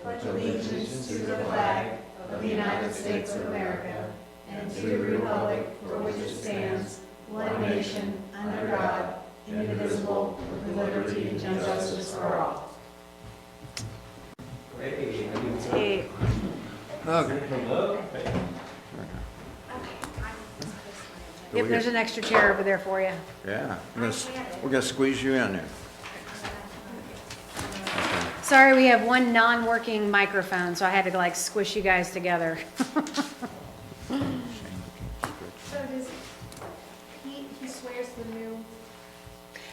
pledge allegiance to the flag of the United States of America and to the republic for which it stands, one nation, under God, indivisible, with liberty and justice for all. Hey. Hey. Okay. Hello. Yep, there's an extra chair over there for you. Yeah, we're gonna squeeze you in there. Sorry, we have one non-working microphone, so I had to like squish you guys together. So does he swears the new,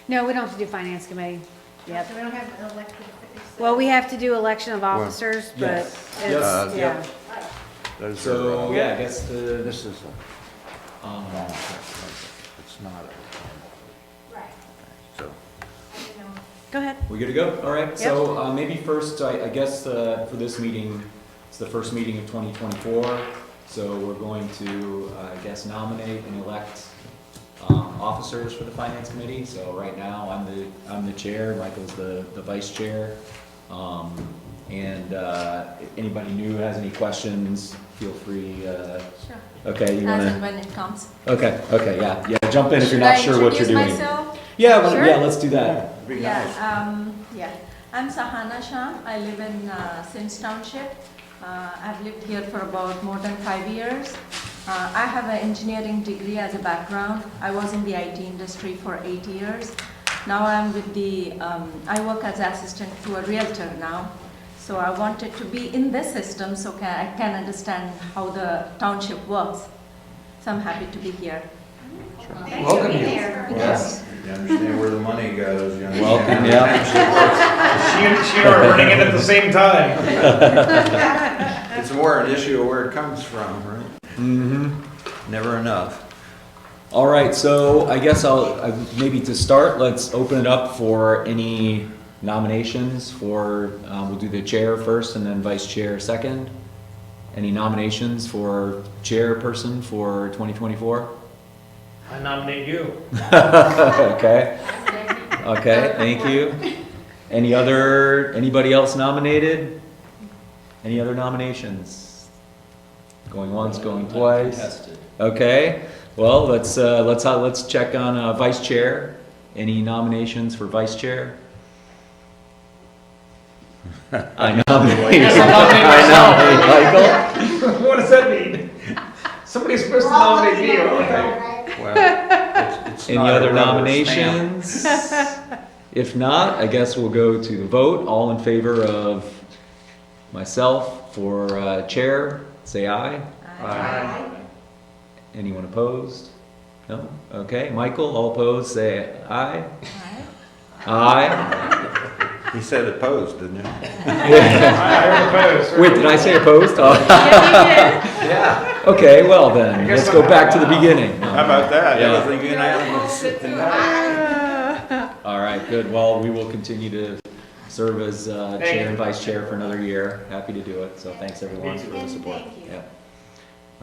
No, we don't have to do finance committee yet. so we don't have an elected official? Well, we have to do election of officers, but yes. it's, Yes. yeah. Those are, So, yeah, I guess this is it's not Right, so. I didn't know. Go ahead. we good to go? All right, so maybe first, I guess for this meeting, it's the first meeting of 2024, so we're going to, I guess, nominate and elect officers for the finance committee. So right now, I'm the chair, Michael's the vice chair. And anybody new has any questions, feel free. Sure. Okay, you As and wanna? when it comes. Okay, yeah, jump in if you're Should not I sure what you're introduce doing. myself? Yeah, Sure. yeah, let's do that. Be nice. Yeah. I'm Sahana Shah. I live in Symmes Township. I've lived here for about more than 5 years. I have an engineering degree as a background. I was in the IT industry for 8 years. Now I'm with I work as assistant to a realtor now. So I wanted to be in this system so I can understand how the township works. So I'm happy to be here. Welcome you. Yes. You understand where the money goes, you understand. Welcome, how yeah. the township She and I are running it at the same time. works. It's more an issue of where it comes from, right? Mm-hmm. Never enough. All right, so I guess maybe to start, let's open it up for any nominations for, we'll do the chair first and then vice chair second. Any nominations for chairperson for 2024? I nominate you. Okay, okay, thank you. Anybody else nominated? Any other nominations? Going once, going twice? Okay, well, let's check on vice chair. Any nominations for vice chair? I nominate. Yes, I nominate I nominate Michael. What does that mean? Somebody's supposed to nominate me, okay? Well, it's Any not a other rubber stamp. nominations? If not, I guess we'll go to the vote. All in favor of myself for chair, say aye. Aye. Anyone opposed? No? Okay. Michael, all opposed, say aye. Aye. He said opposed, didn't he? I heard opposed. Wait, did I say opposed? Oh. Yeah. Okay, well then, I guess let's go I'm- back to the beginning. How about that? Yeah. That was a unanimous. All right, good. Well, we will continue to serve as chair and vice chair for another year. Happy to do it. So thanks everyone for the support. Thank you. Yeah.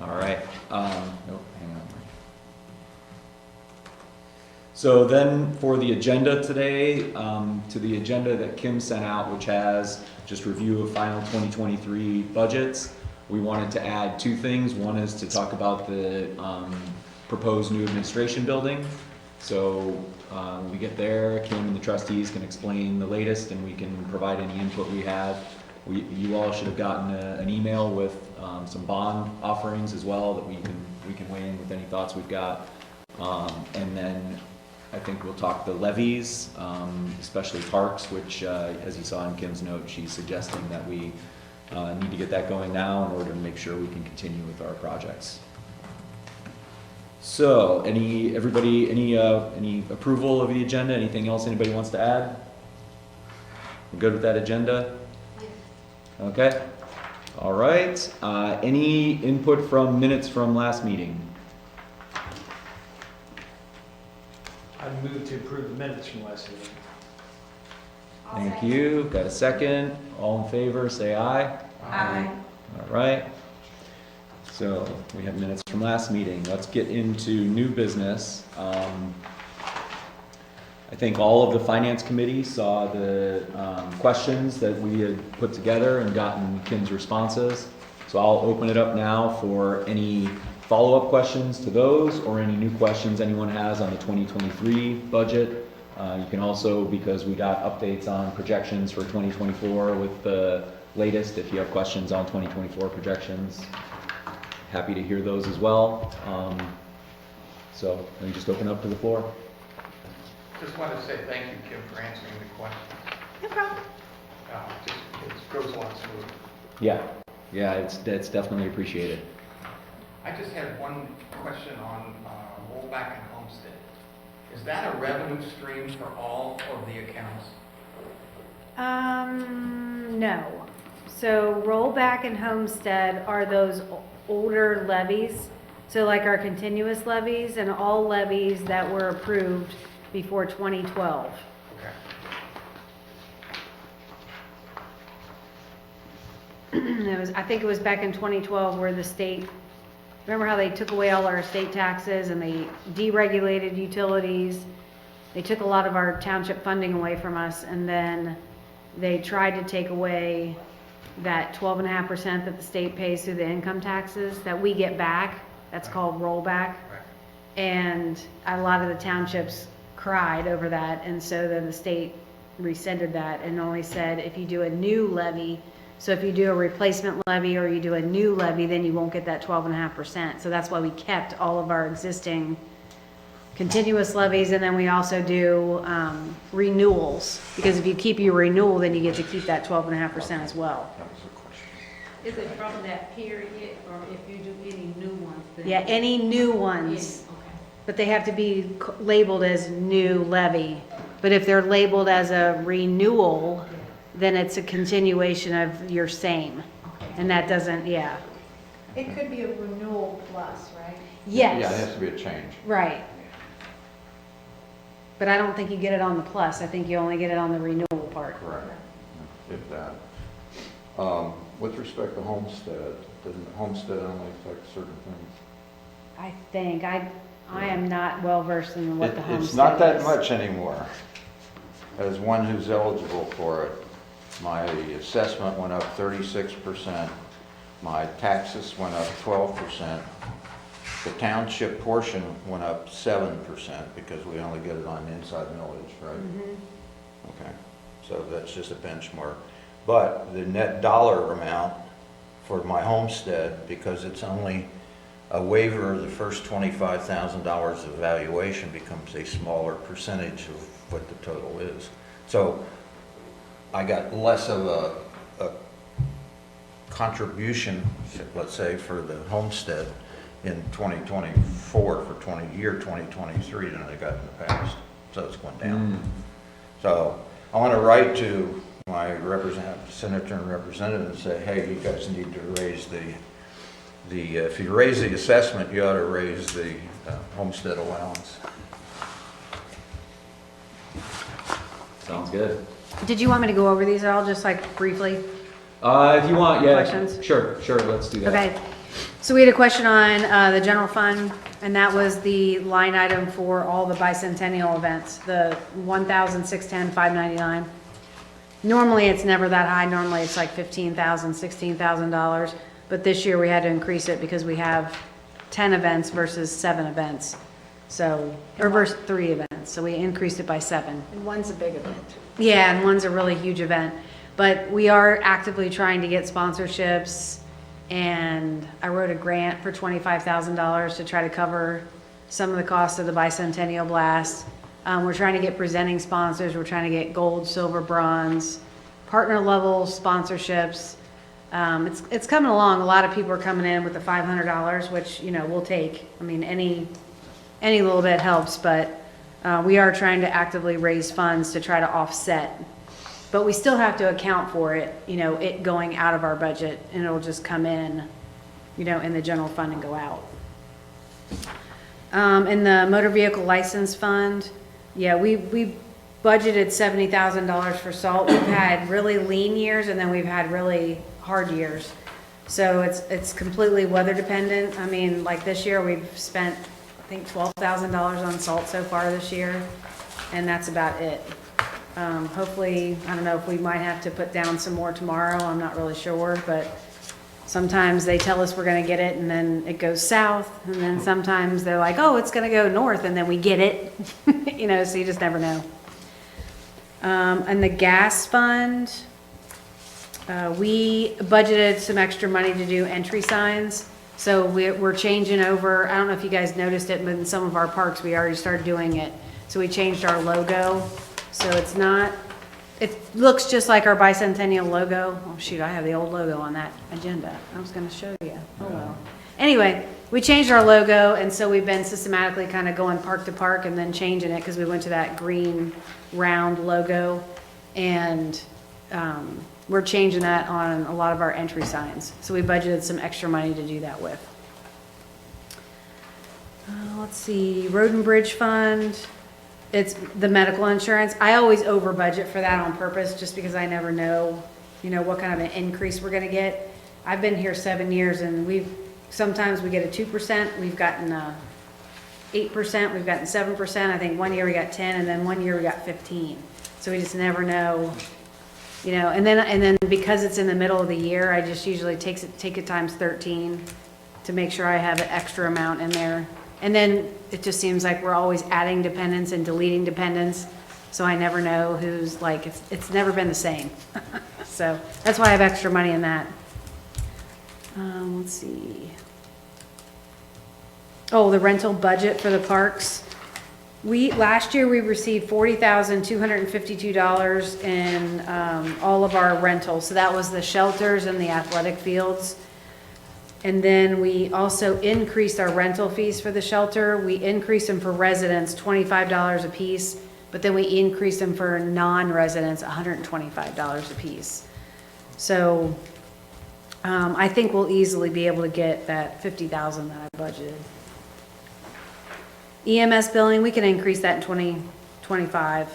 All right. Nope, hang on. So then for the agenda today, to the agenda that Kim sent out, which has just review of final 2023 budgets, we wanted to add two things. One is to talk about the proposed new administration building. So when we get there, Kim and the trustees can explain the latest and we can provide any input we have. You all should have gotten an email with some bond offerings as well that we can weigh in with any thoughts we've got. And then I think we'll talk the levies, especially parks, which as you saw in Kim's note, she's suggesting that we need to get that going now in order to make sure we can continue with our projects. So, any approval of the agenda? Anything else anybody wants to add? We're good with that agenda? Okay. All right. Any input from minutes from last meeting? I move to approve the minutes from last meeting. Thank you. Got a second? All in favor, say aye. Aye. All right. So we have minutes from last meeting. Let's get into new business. I think all of the finance committee saw the questions that we had put together and gotten Kim's responses. So I'll open it up now for any follow-up questions to those or any new questions anyone has on the 2023 budget. You can also, because we got updates on projections for 2024 with the latest, if you have questions on 2024 projections, happy to hear those as well. So let me just open up to the floor. Just want to say thank you, Kim, for answering the questions. No problem. It goes a lot smoother. Yeah, it's definitely appreciated. I just had one question on rollback and homestead. Is that a revenue stream for all of the accounts? No. So rollback and homestead are those older levies. So like our continuous levies and all levies that were approved before 2012. Okay. I think it was back in 2012 where the state, remember how they took away all our state taxes and they deregulated utilities? They took a lot of our township funding away from us, and then they tried to take away that 12.5% that the state pays through the income taxes that we get back. That's called rollback. Right. And a lot of the townships cried over that, and so then the state rescinded that and only said if you do a new levy, so if you do a replacement levy or you do a new levy, then you won't get that 12.5%. So that's why we kept all of our existing continuous levies, and then we also do renewals, because if you keep your renewal, then you get to keep that 12.5% as well. Is it from that period, or if you do any new ones? then- Yeah, any new ones. Yeah, okay. But they have to be labeled as new levy. But if they're labeled as a renewal, then it's a continuation of your same. And that doesn't, yeah. It could be a renewal plus, right? Yeah, it has Yes, to be a change. right. But I don't think you get it on the plus. I think you only get it on the renewal part. Correct. If that. With respect to homestead, doesn't homestead only affect certain things? I think, I am not well versed in what the homestead is. It's not that much anymore. As one who's eligible for it, my assessment went up 36%, my taxes went up 12%, the township portion went up 7% because we only get it on inside millage, right? Okay, so that's just a benchmark. But the net dollar amount for my homestead, because it's only a waiver of the first $25,000 of valuation, becomes a smaller percentage of what the total is. So I got less of a contribution, let's say, for the homestead in 2024 for year 2023 than I got in the past. So it's going down. So I want to write to my senator and representative and say, hey, you guys need to raise if you raise the assessment, you ought to raise the homestead allowance. Sounds good. Did you want me to go over these at all, just like briefly? If you want, yeah. Questions? Sure, let's do that. Okay, so we had a question on the general fund, and that was the line item for all the bicentennial events, the $1,610,599. Normally, it's never that high. Normally, it's like $15,000, $16,000. But this year, we had to increase it because we have 10 events versus 7 events. So, or versus 3 events. So we increased it by 7. And one's a big event. Yeah, and one's a really huge event. But we are actively trying to get sponsorships, and I wrote a grant for $25,000 to try to cover some of the costs of the bicentennial blast. We're trying to get presenting sponsors. We're trying to get gold, silver, bronze, partner level sponsorships. It's coming along. A lot of people are coming in with the $500, which, you know, we'll take. I mean, any little bit helps, but we are trying to actively raise funds to try to offset. But we still have to account for it, you know, it going out of our budget, and it'll just come in, you know, in the general fund and go out. In the motor vehicle license fund, yeah, we budgeted $70,000 for salt. We've had really lean years, and then we've had really hard years. So it's completely weather dependent. I mean, like this year, we've spent, I think, $12,000 on salt so far this year. and that's about it. Hopefully, I don't know if we might have to put down some more tomorrow, I'm not really sure, but sometimes they tell us we're gonna get it and then it goes south, and then sometimes they're like, oh, it's gonna go north, and then we get it, you know, so you just never know. And the gas fund, we budgeted some extra money to do entry signs. So we're changing over, I don't know if you guys noticed it, but in some of our parks, we already started doing it. So we changed our logo. So it's not, it looks just like our bicentennial logo. Oh shoot, I have the old logo on that agenda. I was gonna show you. Oh well. Anyway, we changed our logo, and so we've been systematically kind of going park to park and then changing it because we went to that green round logo. And we're changing that on a lot of our entry signs. So we budgeted some extra money to do that with. Let's see, Road and Bridge Fund. It's the medical insurance. I always over budget for that on purpose just because I never know, you know, what kind of an increase we're gonna get. I've been here 7 years and sometimes we get a 2%, we've gotten 8%, we've gotten 7%. I think one year we got 10 and then one year we got 15. So we just never know, you know, and then because it's in the middle of the year, I just usually take it times 13 to make sure I have an extra amount in there. And then it just seems like we're always adding dependents and deleting dependents. So I never know who's like, it's never been the same. So that's why I have extra money in that. Let's see. Oh, the rental budget for the parks. Last year we received $40,252 in all of our rentals. So that was the shelters and the athletic fields. And then we also increased our rental fees for the shelter. We increased them for residents, $25 a piece, but then we increased them for non-residents, $125 a piece. So I think we'll easily be able to get that $50,000 that I budgeted. EMS billing, we can increase that in 2025.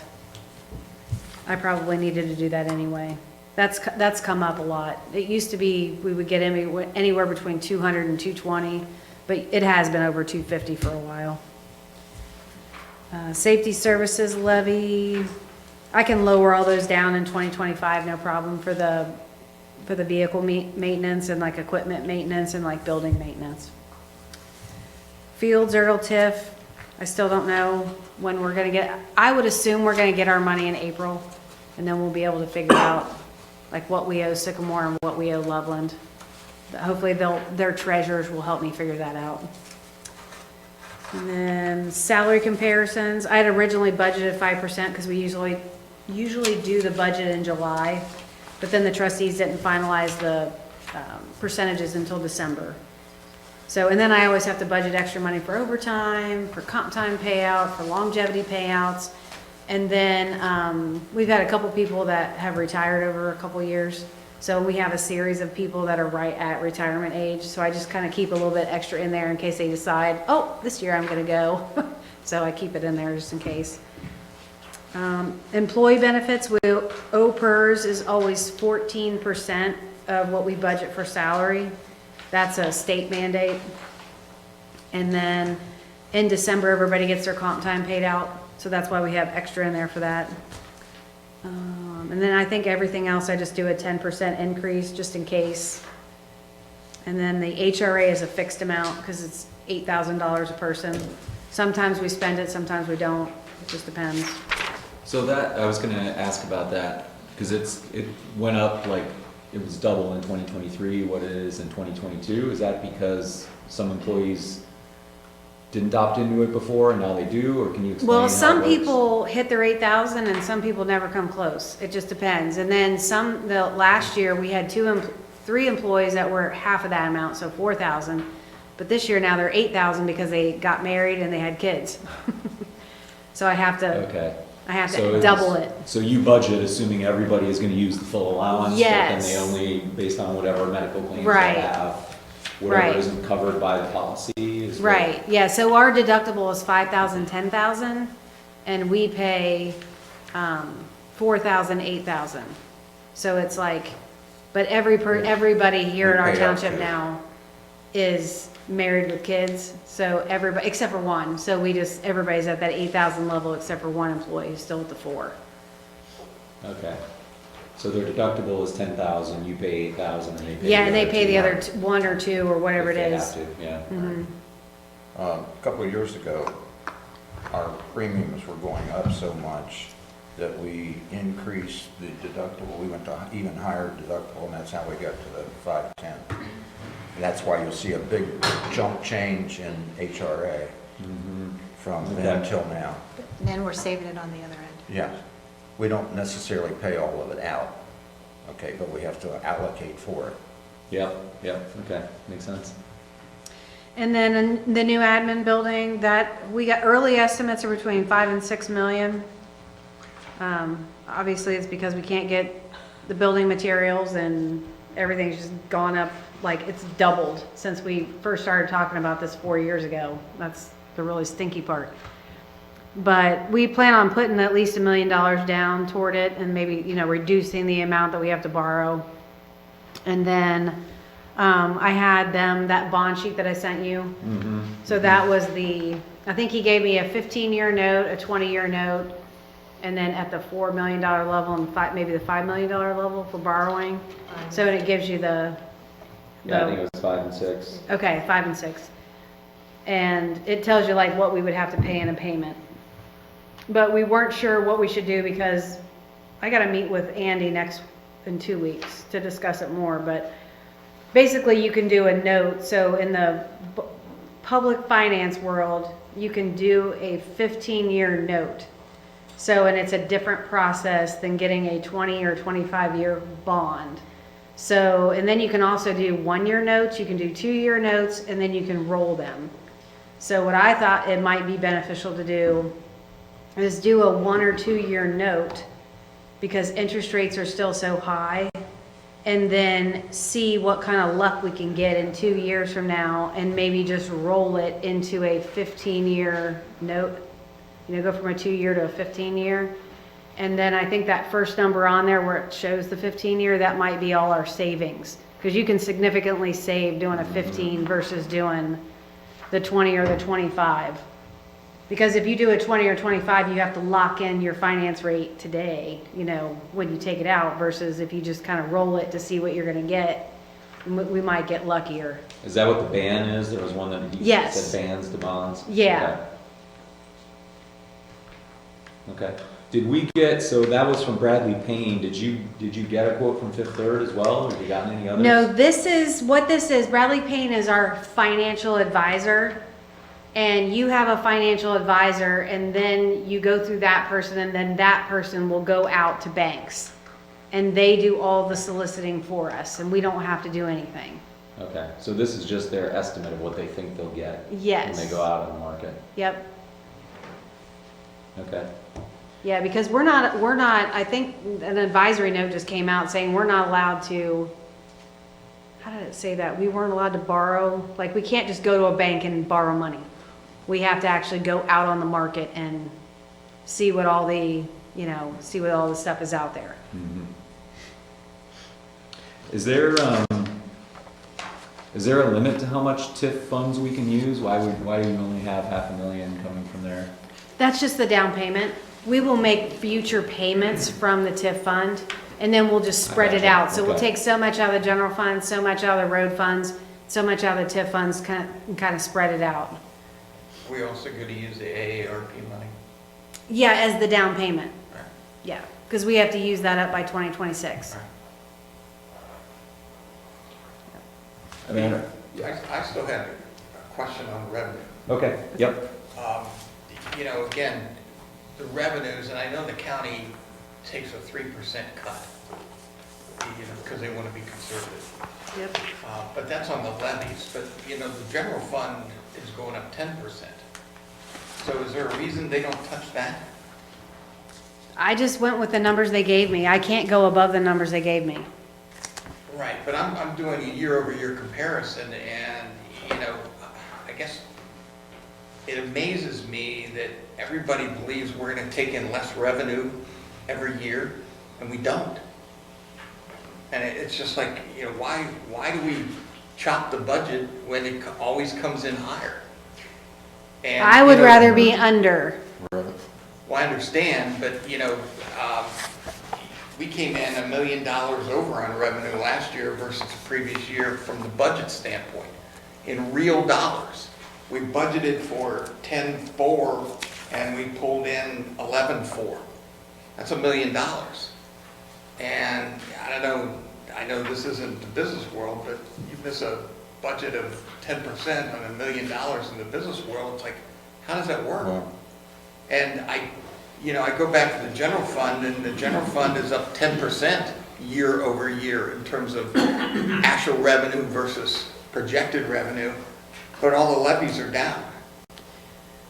I probably needed to do that anyway. That's come up a lot. It used to be we would get anywhere between 200 and 220, but it has been over 250 for a while. Safety services levy, I can lower all those down in 2025, no problem, for the vehicle maintenance and like equipment maintenance and like building maintenance. Fields, TIF, I still don't know when we're gonna get, I would assume we're gonna get our money in April, and then we'll be able to figure out like what we owe Sycamore and what we owe Loveland. But hopefully their treasurers will help me figure that out. And then salary comparisons, I had originally budgeted 5% because we usually do the budget in July, but then the trustees didn't finalize the percentages until December. So, and then I always have to budget extra money for overtime, for comp time payout, for longevity payouts. And then we've had a couple people that have retired over a couple years. So we have a series of people that are right at retirement age. So I just kind of keep a little bit extra in there in case they decide, oh, this year I'm going to go. So I keep it in there just in case. Employee benefits, OPERS is always 14% of what we budget for salary. That's a state mandate. And then in December, everybody gets their comp time paid out. So that's why we have extra in there for that. And then I think everything else, I just do a 10% increase just in case. And then the HRA is a fixed amount because it's $8,000 a person. Sometimes we spend it, sometimes we don't. It just depends. So that, I was gonna ask about that, because it went up like, it was double in 2023 what it is in 2022. Is that because some employees didn't opt into it before and now they do, or can you explain how it Well, some works? people hit their 8,000 and some people never come close. It just depends. And then last year we had 3 employees that were half of that amount, so 4,000. But this year now they're 8,000 because they got married and they had kids. So I have to So double it. So you budget assuming everybody is gonna use the full allowance, Yes. but then they only, based on whatever medical claims Right. they have, whatever Right. isn't covered by the policy is what- Right, yeah, so our deductible is 5,000, 10,000, and we pay 4,000, 8,000. So it's like, but everybody here in our We pay up township to. now is married with kids, so everybody, except for one, so everybody's at that 8,000 level except for one employee who's still at the 4. Okay. So their deductible is 10,000, you pay 8,000, and they pay. Yeah, and they pay the other 200 1 or 2 or whatever if it they is. have to, yeah. Mhm. A couple of years ago, our premiums were going up so much that we increased the deductible. We went to even higher deductible, and that's how we got to the 510. And that's why you'll see a big jump change in HRA Mhm. from then Okay. till now. And then we're saving it on the other end. Yeah, we don't necessarily pay all of it out, okay, but we have to allocate for it. Yep, okay, makes sense. And then in the new admin building, that, we got early estimates are between 5 and 6 million. Obviously, it's because we can't get the building materials and everything's just gone up, like it's doubled since we first started talking about this 4 years ago. That's the really stinky part. But we plan on putting at least $1 million down toward it and maybe, reducing the amount that we have to borrow. And then, I had that bond sheet that I sent you. Mm-hmm. So that was I think he gave me a 15-year note, a 20-year note, and then at the $4 million level and maybe the $5 million level for borrowing. So it gives you Yeah, I think it was 5 and 6. okay, 5 and 6. And it tells you like what we would have to pay in a payment. But we weren't sure what we should do because I gotta meet with Andy in 2 weeks to discuss it more, but basically you can do a note. So in the public finance world, you can do a 15-year note. So, and it's a different process than getting a 20 or 25-year bond. So, and then you can also do 1-year notes, you can do 2-year notes, and then you can roll them. So what I thought it might be beneficial to do is do a 1 or 2-year note because interest rates are still so high, and then see what kind of luck we can get in 2 years from now and maybe just roll it into a 15-year note. Go from a 2-year to a 15-year. And then I think that first number on there where it shows the 15-year, that might be all our savings. Because you can significantly save doing a 15 versus doing the 20 or the 25. Because if you do a 20 or 25, you have to lock in your finance rate today, when you take it out, versus if you just kind of roll it to see what you're going to get, we might get luckier. Is that what the ban is? There was one that Yes. said bans to bonds? Yeah. Okay. Did we so that was from Bradley Payne. Did you get a quote from Fifth Third as well, or have you gotten any others? No, this is what this is. Bradley Payne is our financial advisor. And you have a financial advisor, and then you go through that person, and then that person will go out to banks. And they do all the soliciting for us, and we don't have to do anything. Okay, so this is just their estimate of what they think they'll get Yes. when they go out on the market. Yep. Okay. Yeah, because we're not, I think an advisory note just came out saying we're not allowed to, how did it say that? We weren't allowed to borrow, like we can't just go to a bank and borrow money. We have to actually go out on the market and see what all the stuff is out there. Mm-hmm. Is there a limit to how much TIF funds we can use? Why do you only have $500,000 coming from there? That's just the down payment. We will make future payments from the TIF fund, and then we'll just spread it out. So we'll Okay. take so much out of the general fund, so much out of the road funds, so much out of the TIF funds, kind of spread it out. We also going to use the AARP money. Yeah, as the down payment. Right. Yeah, because we have to use that up by 2026. Right. I mean, I still have a question on revenue. okay, yep. Again, the revenues, and I know the county takes a 3% cut, because they want to be conservative. Yep. But that's on the levies, but, the general fund is going up 10%. So is there a reason they don't touch that? I just went with the numbers they gave me. I can't go above the numbers they gave me. Right, but I'm doing a year-over-year comparison, and, I guess it amazes me that everybody believes we're going to take in less revenue every year, and we don't. And it's just like, why do we chop the budget when it always comes in higher. And, I you would know, rather be under. Well, I understand, but, we came in $1 million over on revenue last year versus the previous year from the budget standpoint. In real dollars, we budgeted for 10.4 and we pulled in 11.4. That's $1 million. And I don't know, I know this isn't the business world, but you miss a budget of 10% on $1 million in the business world, it's like, how does that work? Well, And I go back to the general fund, and the general fund is up 10% year over year in terms of actual revenue versus projected revenue, but all the levies are down.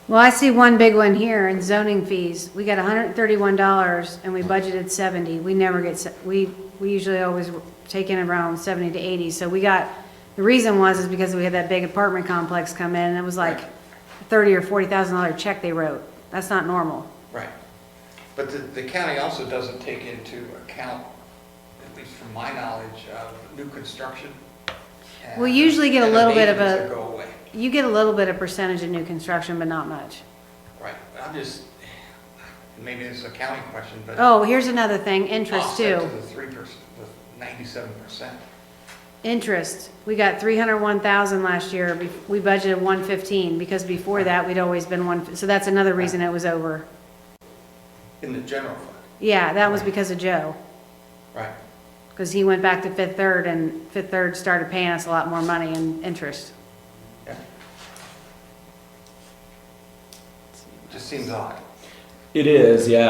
Well, I see one big one here in zoning fees. We got $131 and we budgeted 70. We never get, we usually always take in around 70 to 80. So we got, the reason is because we had that big apartment complex come in and it was like $30,000 or $40,000 check they wrote. That's not normal. Right. But the county also doesn't take into account, at least from my knowledge, new construction. We usually get a and little bit of abatements that a, go away. you get a little bit of percentage of new construction, but not much. Right. I'm just, maybe it's a county question, but. Oh, here's another thing, interest offset too. to the 3%, the 97%. Interest, we got 301,000 last year. We budgeted 115 because before that we'd always been one, so that's another reason it was over. In the general fund. Yeah, that was because of Joe. Right. Because he went back to Fifth Third and Fifth Third started paying us a lot more money in interest. Yeah. Just seems odd. It is, yeah,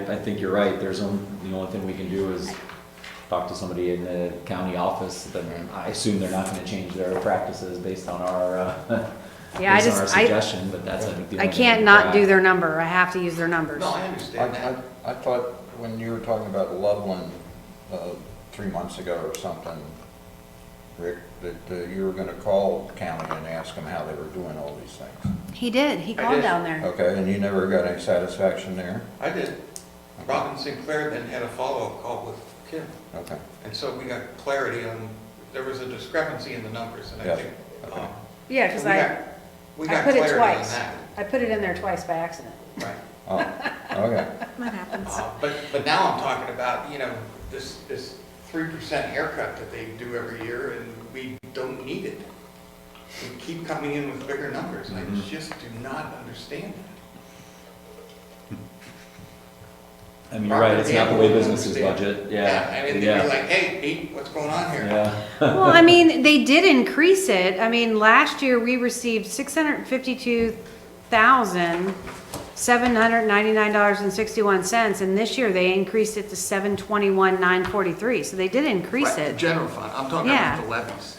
I think you're right, the only thing we can do is talk to somebody in the county office, then I assume they're not gonna change their practices based on our, Yeah, based on our suggestion, but that's, I think, the I only thing can't we not can do track. their number. I have to use their numbers. No, I understand that. I thought when you were talking about Loveland 3 months ago or something, Rick, that you were gonna call the county and ask them how they were doing all these things. He did. He I called did. down there. Okay, and you never got any satisfaction there? I did. Robin Sinclair then had a follow-up call with Kim. Okay. And so we got clarity on, there was a discrepancy in the numbers, and I Yes. think, Okay. Yeah, because we I got put it clarity on twice. that. I put it in there twice by accident. Right. Oh, okay. What happens? But now I'm talking about, this 3% haircut that they do every year, and we don't need it. We keep coming in with bigger numbers, and I Mhm. just do not understand that. I mean, you're right, it's not the way businesses Understand. budget, I yeah, mean, they'd be yeah, like, hey, Pete, what's going on here? yeah. Well, I mean, they did increase it. I mean, last year we received $652,799.61, and this year they increased it to $721,943. So they did increase Right, the it. general fund, I'm talking Yeah. about the levies.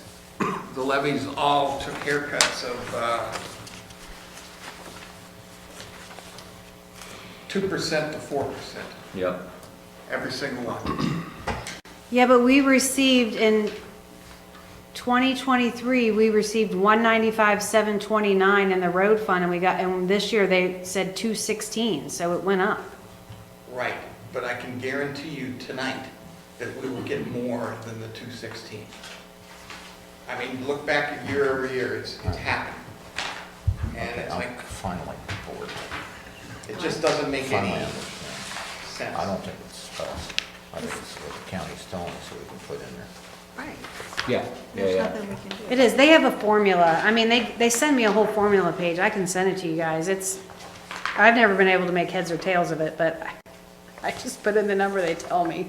The levies all took haircuts of 2% to 4%, Yep, every single one. Yeah, but we received in 2023, we received 195,729 in the road fund, and this year they said 216, so it went up. Right, but I can guarantee you tonight that we will get more than the 216. I mean, look back at year over year, it's happened. And Okay, it's I'm like, finally bored. it just doesn't make Finally any understand. sense. I don't think it's, I think it's what the county's telling us so we can put in there. Right. yeah, There's yeah. nothing we can do. It is, they have a formula. I mean, they send me a whole formula page. I can send it to you guys. I've never been able to make heads or tails of it, but I just put in the number they tell me.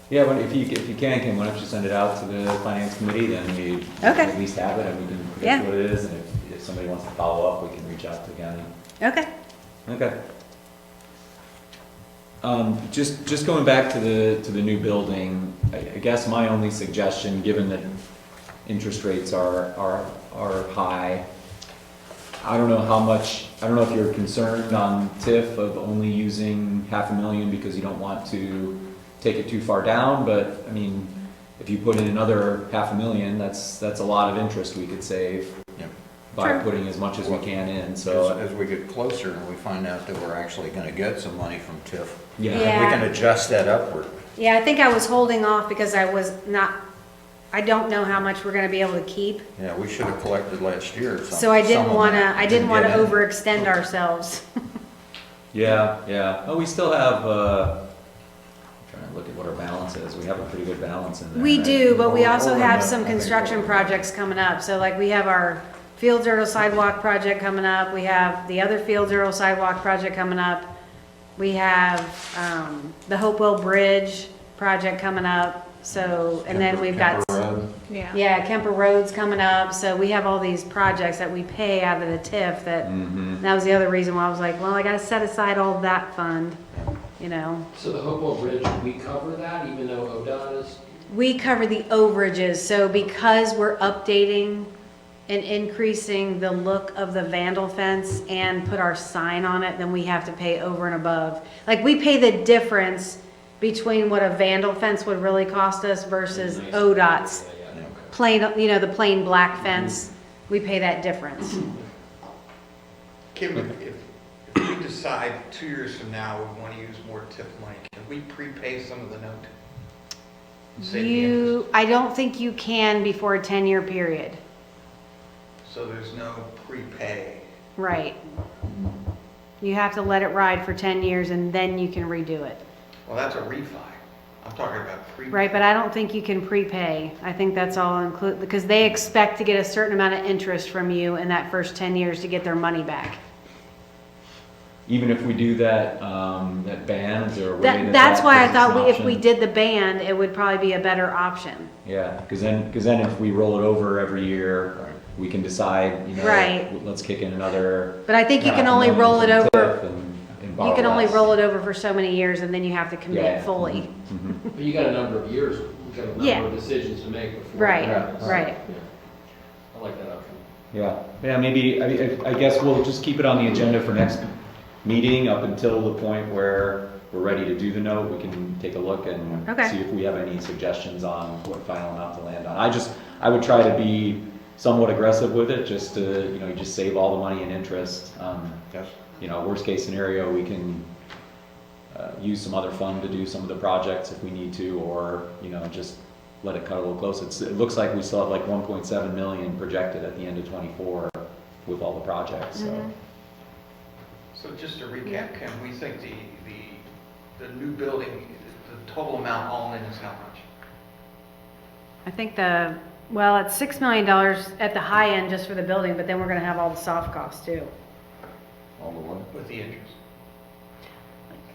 Yeah, but if you can, Kim, why don't you send it out to the finance committee, then we Okay. at least have it, and we can Yeah. predict what it is, and if somebody wants to follow up, we can reach out to the county. Okay. Okay. Just going back to the new building, I guess my only suggestion, given that interest rates are high, I don't know if you're concerned on TIF of only using $500,000 because you don't want to take it too far down, but I mean, if you put in another $500,000, that's a lot of interest we could save Yep. by Sure. putting as much as we can in, So so, as we get closer and we find out that we're actually gonna get some money from TIF, yeah. Yeah. we can adjust that upward. Yeah, I think I was holding off because I was not I don't know how much we're gonna be able to keep. Yeah, we should have collected last year or something. So I some didn't of wanna, that. I didn't wanna get in. overextend ourselves. Yeah, yeah. Oh, we still have, I'm trying to look at what our balance is. We have a pretty good balance in there. We right? do, but we Over- also over have the- some I think construction over- projects coming up. So like we have our Field Zero sidewalk project coming up. We have the other Field Zero sidewalk project coming up. We have, the Hopewell Bridge project coming up. So, and then we've got, Kemper Road. yeah, Kemper Road's coming up. So we have all these projects that we pay out of the TIF that, Mm-hmm. that was the other reason why I was like, well, I gotta set aside all that fund, you know. So the Hopewell Bridge, we cover that even though ODOT is? We cover the overages, so because we're updating and increasing the look of the vandal fence and put our sign on it, then we have to pay over and above. Like, we pay the difference between what a vandal fence would really cost us versus Nice. ODOT's Yeah, yeah, okay. plain, you know, the plain black fence. We pay that difference. Kim, if we decide 2 years from now we want to use more TIF money, can we prepay some of the note? Save the interest? I don't think you can before a 10-year period. So there's no prepay. Right. You have to let it ride for 10 years and then you can redo it. Well, that's a refi. I'm talking about prepay. Right, but I don't think you can prepay. I think that's all included, because they expect to get a certain amount of interest from you in that first 10 years to get their money back. Even if we do that, that ban, is there a way that? That's that why I gives us thought an if we option? did the band, it would probably be a better option. Yeah, because then if we roll it over every year, we can decide, you know, Right. let's kick in another. But I think you can $500,000 only roll it from over, TIF and you borrow can only less. roll it over for so many years and then you have to Yeah. commit fully. Mhm. But you got a number of years, you got a Yeah. number of decisions to make before. Right, it happens. right. Yeah. I like that option. Yeah, yeah, maybe, I guess we'll just keep it on the agenda for next meeting up until the point where we're ready to do the note. We can take a look and Okay. see if we have any suggestions on what final amount to land on. I would try to be somewhat aggressive with it, just to, you know, just save all the money and interest. Yes. You know, worst case scenario, we can use some other fund to do some of the projects if we need to, or, you know, just let it cut a little close. It looks like we still have like 1.7 million projected at the end of '24 with all the projects, so. Mhm. So just to recap, Kim, we think the new building, the total amount all in is how much? I think well, it's $6 million at the high end just for the building, but then we're gonna have all the soft costs too. All the way. With the interest?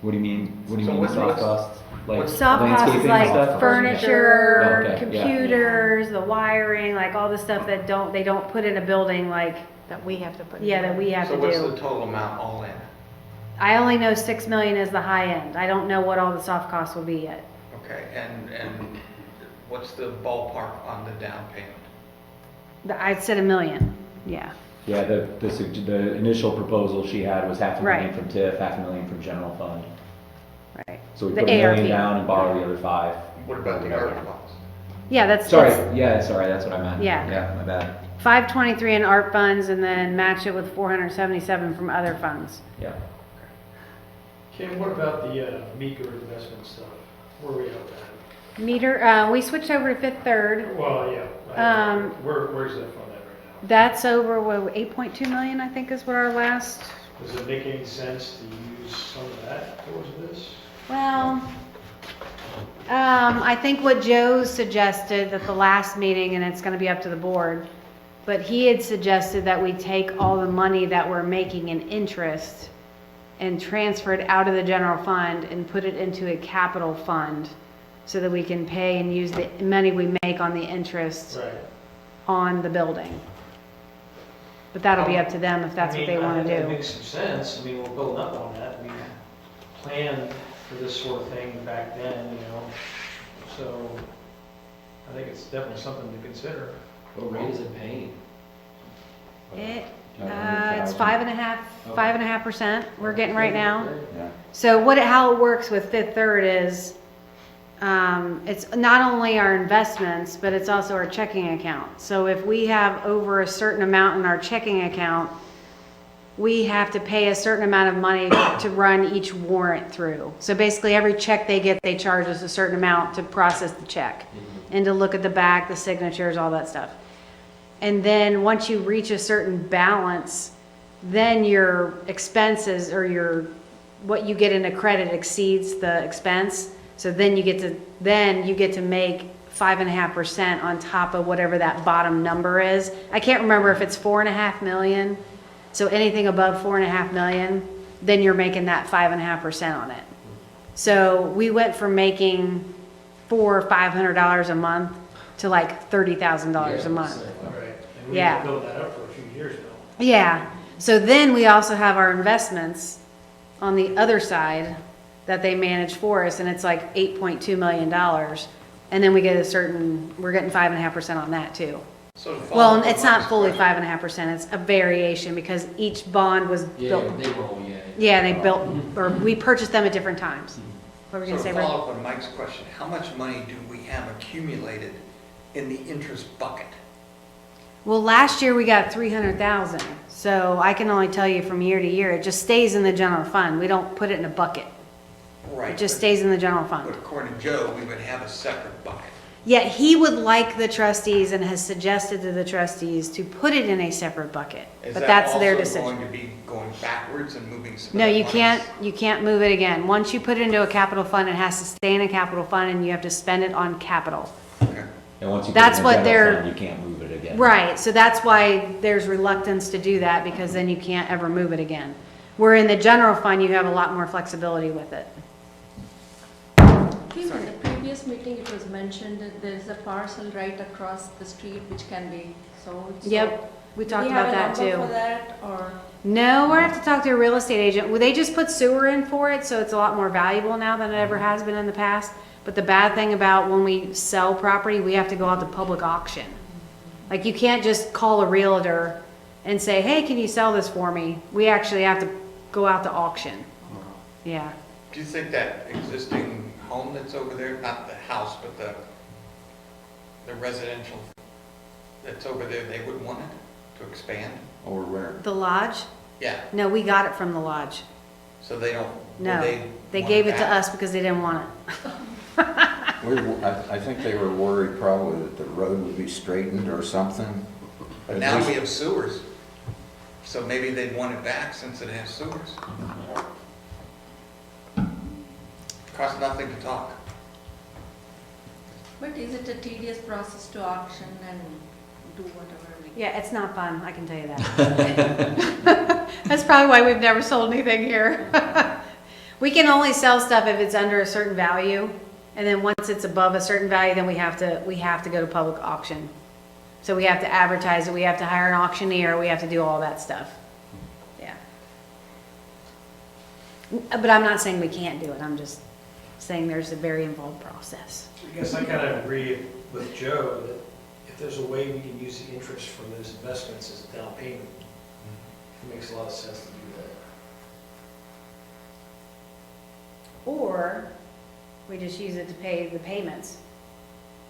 What do you mean? What do you So mean what's- soft what's- costs? Like what's- Soft costs is landscaping like stuff? furniture, Okay, yeah. computers, the wiring, like all the stuff that they don't put in a building, like, That we have to put in. yeah, that we have So to what's the do. total amount all in? I only know 6 million is the high end. I don't know what all the soft costs will be yet. Okay, and what's the ballpark on the down payment? I said $1 million, yeah. Yeah, the initial proposal she had was $500,000 Right. from TIF, $500,000 from general fund. Right. So we The put $1 million ARP. down and borrow the other 5. What about the art cost? Yeah, that's, Sorry, that's that's what I meant. Yeah. Yeah, my bad. 523 in art funds and then match it with 477 from other funds. Yeah. Kim, what about the meeker investment stuff? Where are we at with that? Meter, we switched over to Fifth Third. Well, yeah. Where's that fund at right That's over, 8.2 million, I think is what our last, now? Does it make any sense to use some of that towards this? well, I think what Joe suggested at the last meeting, and it's gonna be up to the board, but he had suggested that we take all the money that we're making in interest and transfer it out of the general fund and put it into a capital fund so that we can pay and use the money we make on the interest Right. on the building. But that'll be up to them if that's what they wanna I think that do. makes some sense. I mean, we're building up on that. We planned for this sort of thing back then, you know? So I think it's definitely something to consider. What rate is it paying? It's 5.5%, we're getting right now. Yeah. So how it works with Fifth Third is, it's not only our investments, but it's also our checking account. So if we have over a certain amount in our checking account, we have to pay a certain amount of money to run each warrant through. So basically, every check they get, they charge us a certain amount to process the check and to look at the back, the signatures, all that stuff. And then once you reach a certain balance, then your expenses or what you get in a credit exceeds the expense. So then you get to make 5.5% on top of whatever that bottom number is. I can't remember if it's 4.5 million. So anything above 4.5 million, then you're making that 5.5% on it. So we went from making $400 or $500 a month to like $30,000 a month. Right. And we Yeah. built that up for a few years now. Yeah. So then we also have our investments on the other side that they manage for us, and it's like $8.2 million. And then we're getting 5.5% on that too. So to follow Well, up it's on not Mike's fully question- 5.5%, it's a variation because each bond was Yeah, built. they roll, yeah. Yeah, they built, or we purchased them at different times. What were we So gonna to say, Rick? follow up on Mike's question, how much money do we have accumulated in the interest bucket? Well, last year we got 300,000, so I can only tell you from year to year, it just stays in the general fund. We don't put it in a bucket. Right. It just but- stays in the general fund. But according to Joe, we would have a separate bucket. Yet he would like the trustees and has suggested to the trustees to put it in a separate bucket, Is but that that's their also decision. going to be going backwards and moving some No, of that you money? can't move it again. Once you put it into a capital fund, it has to stay in a capital fund and you have to spend it on capital. Okay. And once you That's put it in what the they're- general fund, you can't move it again. Right, so that's why there's reluctance to do that, because then you can't ever move it again. Where in the general fund, you have a lot more flexibility with it. Kim, in the previous meeting, it was mentioned that there is a parcel right across the street which can be sold. So Yep, we do talked we have about a that number too. for that, or? No, we're gonna have to talk to a real estate agent. Well, they just put sewer in for it, so it's a lot more valuable now than it ever has been in the past. But the bad thing about when we sell property, we have to go out to public auction. Like, you can't just call a realtor and say, hey, can you sell this for me? We actually have to go out to auction. Yeah. Do you think that existing home that's over there, not the house, but the residential that's over there, they would want it to expand? Or where? The lodge? Yeah, No, we got it from the lodge. so they don't, would No, they they want gave it to back? us because they didn't want it. I think they were worried probably that the road would be straightened or something. But At now least- we have sewers, so maybe they'd want it back since it has sewers. Costs nothing to talk. But is it a tedious process to auction and do whatever? Yeah, it's not fun, I can tell you that. That's probably why we've never sold anything here. We can only sell stuff if it's under a certain value, and then once it's above a certain value, then we have to go to public auction. So we have to advertise it, we have to hire an auctioneer, we have to do all that stuff. Yeah. But I'm not saying we can't do it, I'm just saying there's a very involved process. I guess I kind of agree with Joe that if there's a way we can use the interest from those investments as a down payment, it makes a lot of sense to do that. Or we just use it to pay the payments.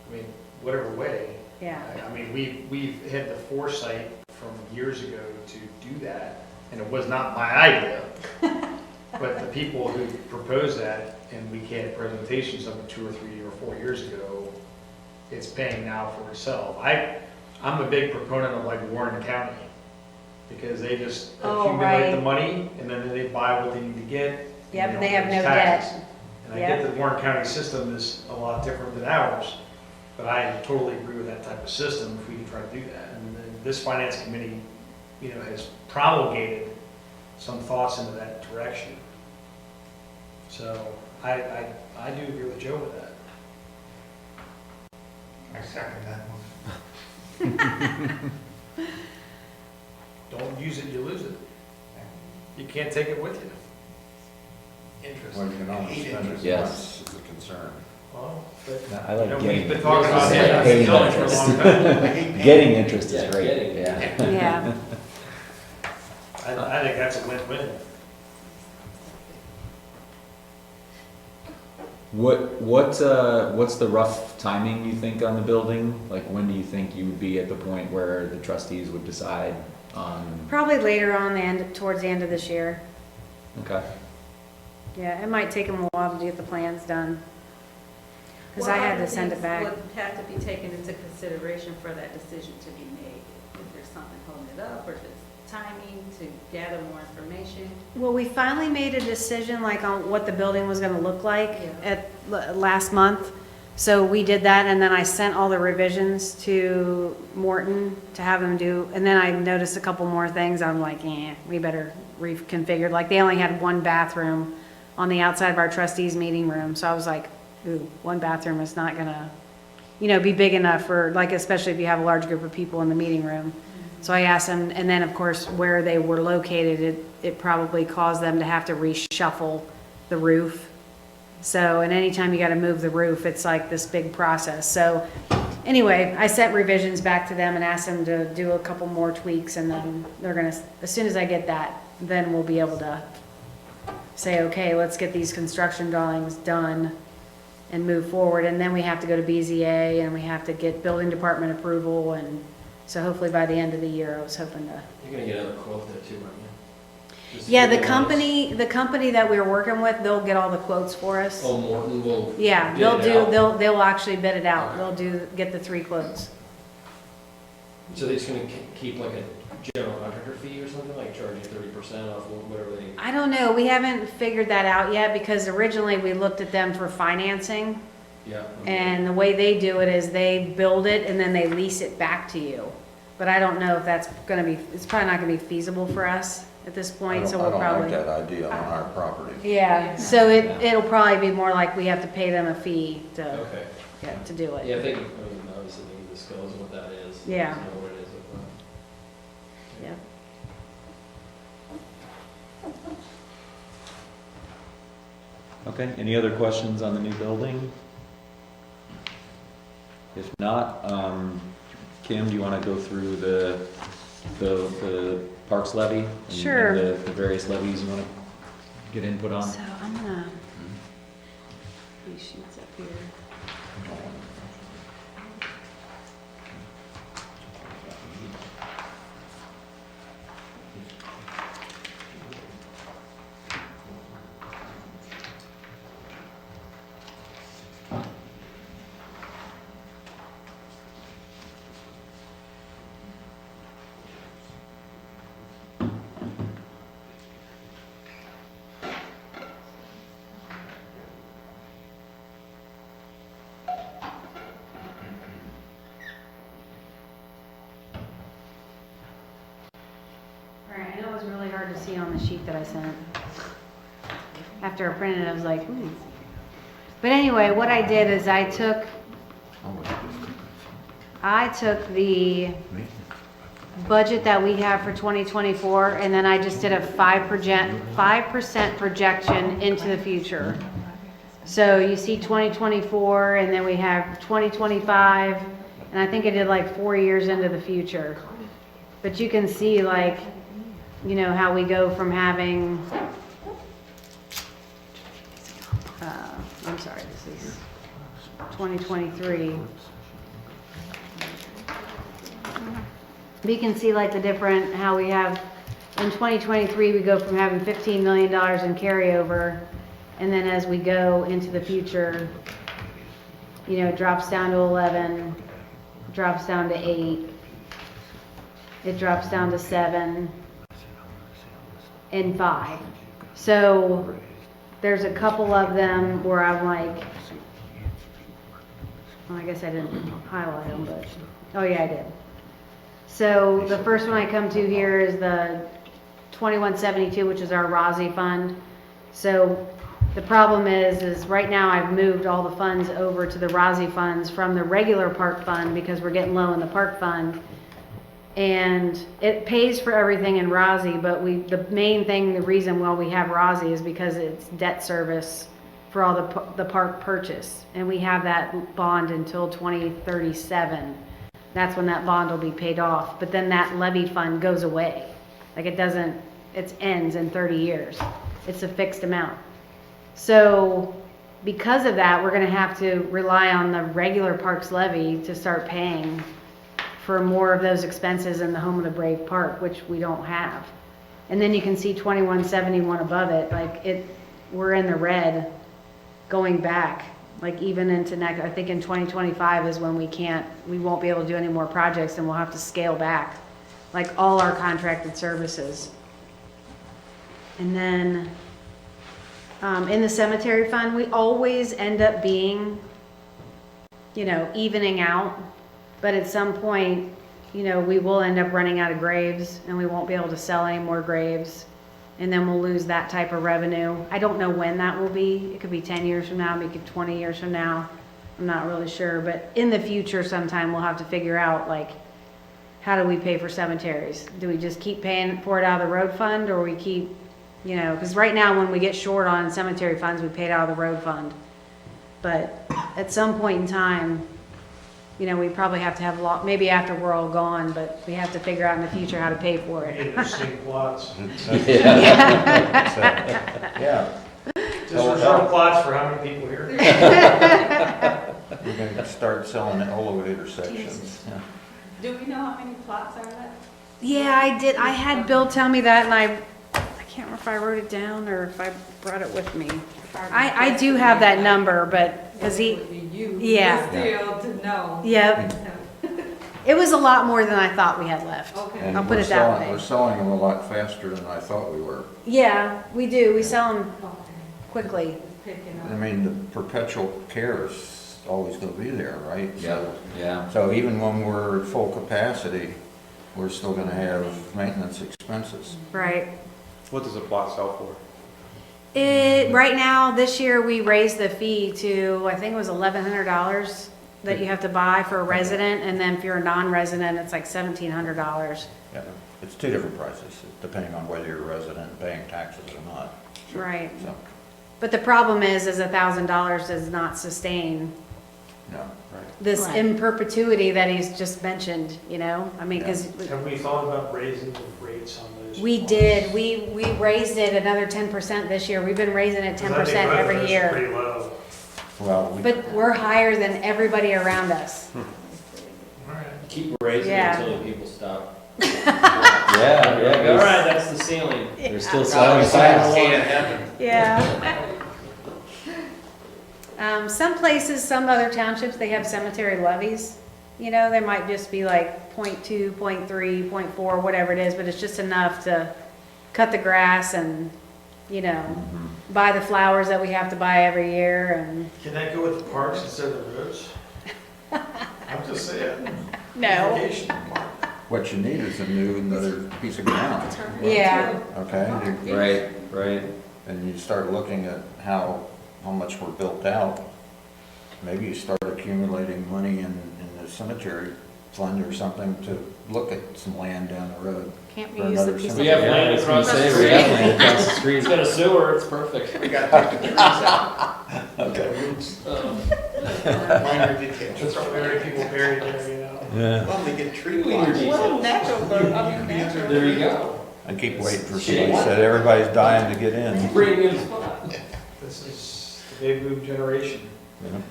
I mean, whatever way. Yeah. I mean, we've had the foresight from years ago to do that, and it was not my idea. But the people who proposed that, and we had presentations of it 2 or 3 or 4 years ago, it's paying now for itself. I'm a big proponent of like Warren County, because they just Oh, accumulate the right. money, and then they buy what they need to get. Yep, and they have don't no pay taxes. debt. And I Yep. get that Warren County system is a lot different than ours, but I totally agree with that type of system if we can try to do that. And then this finance committee, has promulgated some thoughts into that direction. So I do agree with Joe with that. I second that motion. Don't use it, you lose it. You can't take it with you. Interest. Well, you can only Hate spend as interest. Yes. much is a concern. Well, but, No, I like we've getting been talking about Yeah, it paying for a interest. long time. I hate paying. Getting interest Yeah, is great, getting- yeah. Yeah. I think that's a win-win. What's the rough timing you think on the building? Like, when do you think you would be at the point where the trustees would decide Probably later on, towards the end of this year. Okay. Yeah, it might take them a while to get the plans done. Because I had to send it back. What other things would have to be taken into consideration for that decision to be made? If there's something holding it up, or if it's timing to gather more information? Well, we finally made a decision like on what the building was gonna look like last month. So we did that, and then I sent all the revisions to Morton to have them do, and then I noticed a couple more things. I'm like, we better reconfigure. Like, they only had one bathroom on the outside of our trustees meeting room. So I was like, ooh, one bathroom is not gonna, be big enough for, like, especially if you have a large group of people in the meeting room. So I asked them, and then of course, where they were located, it probably caused them to have to reshuffle the roof. So, and anytime you gotta move the roof, it's like this big process. So anyway, I sent revisions back to them and asked them to do a couple more tweaks, and then they're gonna, as soon as I get that, then we'll be able to say, okay, let's get these construction drawings done and move forward. And then we have to go to BZA, and we have to get building department approval, and so hopefully by the end of the year, I was hoping to. You're gonna get another quote there too, aren't you? Just Yeah, the for company that we were working with, they'll get all the quotes for us. Oh, Morton will. Yeah, bid it out? they'll actually bid it out. Okay. They'll get the 3 quotes. So they're just gonna keep like a general contractor fee or something, like charge you 30% off whatever they. I don't know, we haven't figured that out yet, because originally we looked at them for financing, Yeah. and the way they do it is they build it and then they lease it back to you. But I don't know if that's gonna be, it's probably not gonna be feasible for us at this point, so I we'll don't probably. like that idea on our property. Yeah, so it'll probably be more like we have to pay them a fee to, Okay. to do it. Yeah, I think, obviously they need to disclose what that is. Yeah. Know what it is. Yeah. Okay, any other questions on the new building? If not, Kim, do you want to go through the parks levy? and Sure. The various levies you want to get input on? So I'm gonna, these sheets up here. Alright, I know it was really hard to see on the sheet that I sent. After I printed it, I was like, But anyway, what I did is I took the budget that we have for 2024, and then I just did a 5% projection into the future. So you see 2024, and then we have 2025, and I think I did like 4 years into the future. But you can see, like, how we go from having, I'm sorry, this is 2023. We can see like the different, how we have, in 2023, we go from having $15 million in carryover, and then as we go into the future, it drops down to 11, drops down to 8, it drops down to 7, and 5. So there's a couple of them where I'm like, well, I guess I didn't highlight them, but, oh yeah, I did. So the first one I come to here is the 2172, which is our ROSI fund. So the problem is right now I've moved all the funds over to the ROSI funds from the regular park fund, because we're getting low in the park fund. And it pays for everything in ROSI, but the main thing, the reason why we have ROSI is because it's debt service for all the park purchase. And we have that bond until 2037. That's when that bond will be paid off. But then that levy fund goes away. Like it ends in 30 years. It's a fixed amount. So because of that, we're gonna have to rely on the regular parks levy to start paying for more of those expenses in the Home of the Brave Park, which we don't have. And then you can see 2171 above it, we're in the red going back, like even into next, I think in 2025 is when we won't be able to do any more projects and we'll have to scale back, like all our contracted services. And then, in the cemetery fund, we always end up being, evening out. But at some point, we will end up running out of graves and we won't be able to sell any more graves. And then we'll lose that type of revenue. I don't know when that will be. It could be 10 years from now, maybe 20 years from now. I'm not really sure. But in the future, sometime we'll have to figure out, how do we pay for cemeteries? Do we just keep paying for it out of the road fund, or we keep, because right now when we get short on cemetery funds, we pay it out of the road fund. But at some point in time, we probably have to have a lot, maybe after we're all gone, but we have to figure out in the future how to pay for it. Interesting plots. Yeah. Just reserve plots for how many people here? We're going to start selling elevator sections. Yeah. Do we know how many plots are left? Yeah, I did. I had Bill tell me that, and I can't remember if I wrote it down or if I brought it with me. I do have that number, but because he, Would be you, yeah. still to know. Yep. It was a lot more than I thought we had left. Okay. And I'll put we're it that selling- way. We're selling them a lot faster than I thought we were. Yeah, we do. We sell them Okay. quickly. It's picking I up. mean, the perpetual care is always going to be there, right? Yeah. So even when we're at full capacity, we're still going to have maintenance expenses. Right. What does a plot sell for? Right now, this year, we raised the fee to, I think it was $1,100 that you have to buy for a resident, and then if you're a non-resident, it's like $1,700. Yeah. It's two different prices, depending on whether you're a resident and paying taxes or not. Right. So, But the problem is $1,000 does not sustain no. this Right. in perpetuity that he's just mentioned, I mean, because Have we thought about raising the rates on those? we plots? did, we raised it another 10% this year. We've been raising it 10% 'Cause I think both of every those are year. Pretty low. Well, But we're higher than everybody around us. All right. Keep raising Yeah. until people stop. Yeah, All right, that's the ceiling. They're still God, selling science fast. can't happen. Yeah. Some places, some other townships, they have cemetery levies. They might just be like 0.2, 0.3, 0.4, whatever it is, but it's just enough to cut the grass and, buy the flowers that we have to buy every year and, Can that go with the parks instead of the roads? I'm just saying. no. Vacation park. what you need is another piece of ground. Yeah, Okay? Right. And you start looking at how much we're built out. Maybe you start accumulating money in the cemetery fund or something to look at some land down the road. can't we For use the another piece of? We have Yeah, land I was gonna across the say, we street. have land across the street. It's got a sewer, it's perfect. We got to take the trees out. Okay. Minor details. That's why very people buried there, Yeah. Well, they get tree Well, plots. well, There you go. I keep waiting for somebody to say everybody's dying to get in. Bring in spot. This is the baby boom generation. You know?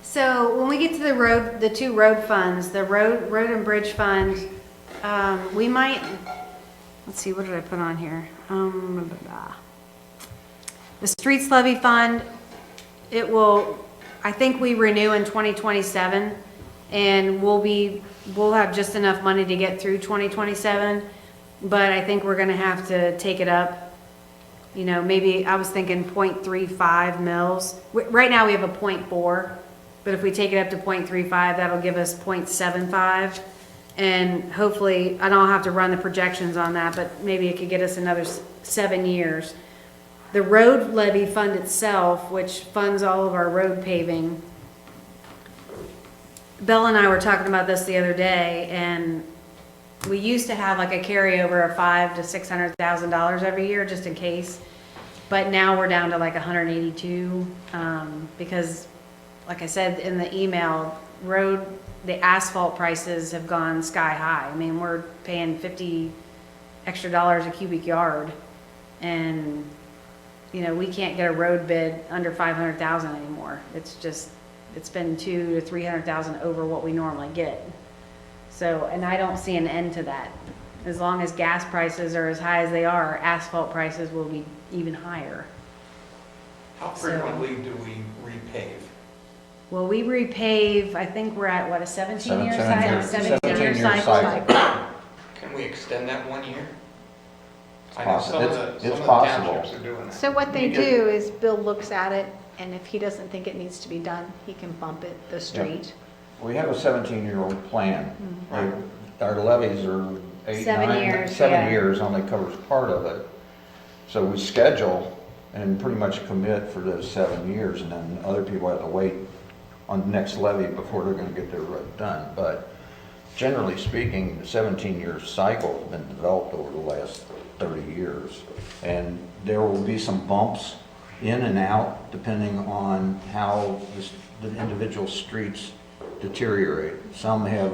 So when we get to the two road funds, the road and bridge fund, we might, let's see, what did I put on here? The streets levy fund, I think we renew in 2027, and we'll have just enough money to get through 2027, but I think we're gonna have to take it up. Maybe I was thinking 0.35 mils. Right now we have a 0.4. But if we take it up to 0.35, that'll give us 0.75. And hopefully, I don't have to run the projections on that, but maybe it could get us another 7 years. The road levy fund itself, which funds all of our road paving. Bella and I were talking about this the other day, and we used to have like a carryover of $500,000 to $600,000 every year, just in case. But now we're down to like 182, because like I said in the email, the asphalt prices have gone sky high. I mean, we're paying $50 extra a cubic yard, and we can't get a road bid under 500,000 anymore. It's been 200,000 to 300,000 over what we normally get. So, and I don't see an end to that. As long as gas prices are as high as they are, asphalt prices will be even higher. How So- frequently do we repave? Well, we repave, I think we're at, what, a 17-year 17 cycle? 17-year 17-year cycle. Can we extend that 1 year? I know possible. some of It's the possible. townships are doing that. So what they You get- do is Bill looks at it, and if he doesn't think it needs to be done, he can bump it the street. We have a 17-year-old plan. Our levies are 8, 7 9, years, 7 yeah. years only covers part of it. So we schedule and pretty much commit for those 7 years, and then other people have to wait on the next levy before they're gonna get their road done. But generally speaking, the 17-year cycle has been developed over the last 30 years. And there will be some bumps in and out depending on how the individual streets deteriorate. Some have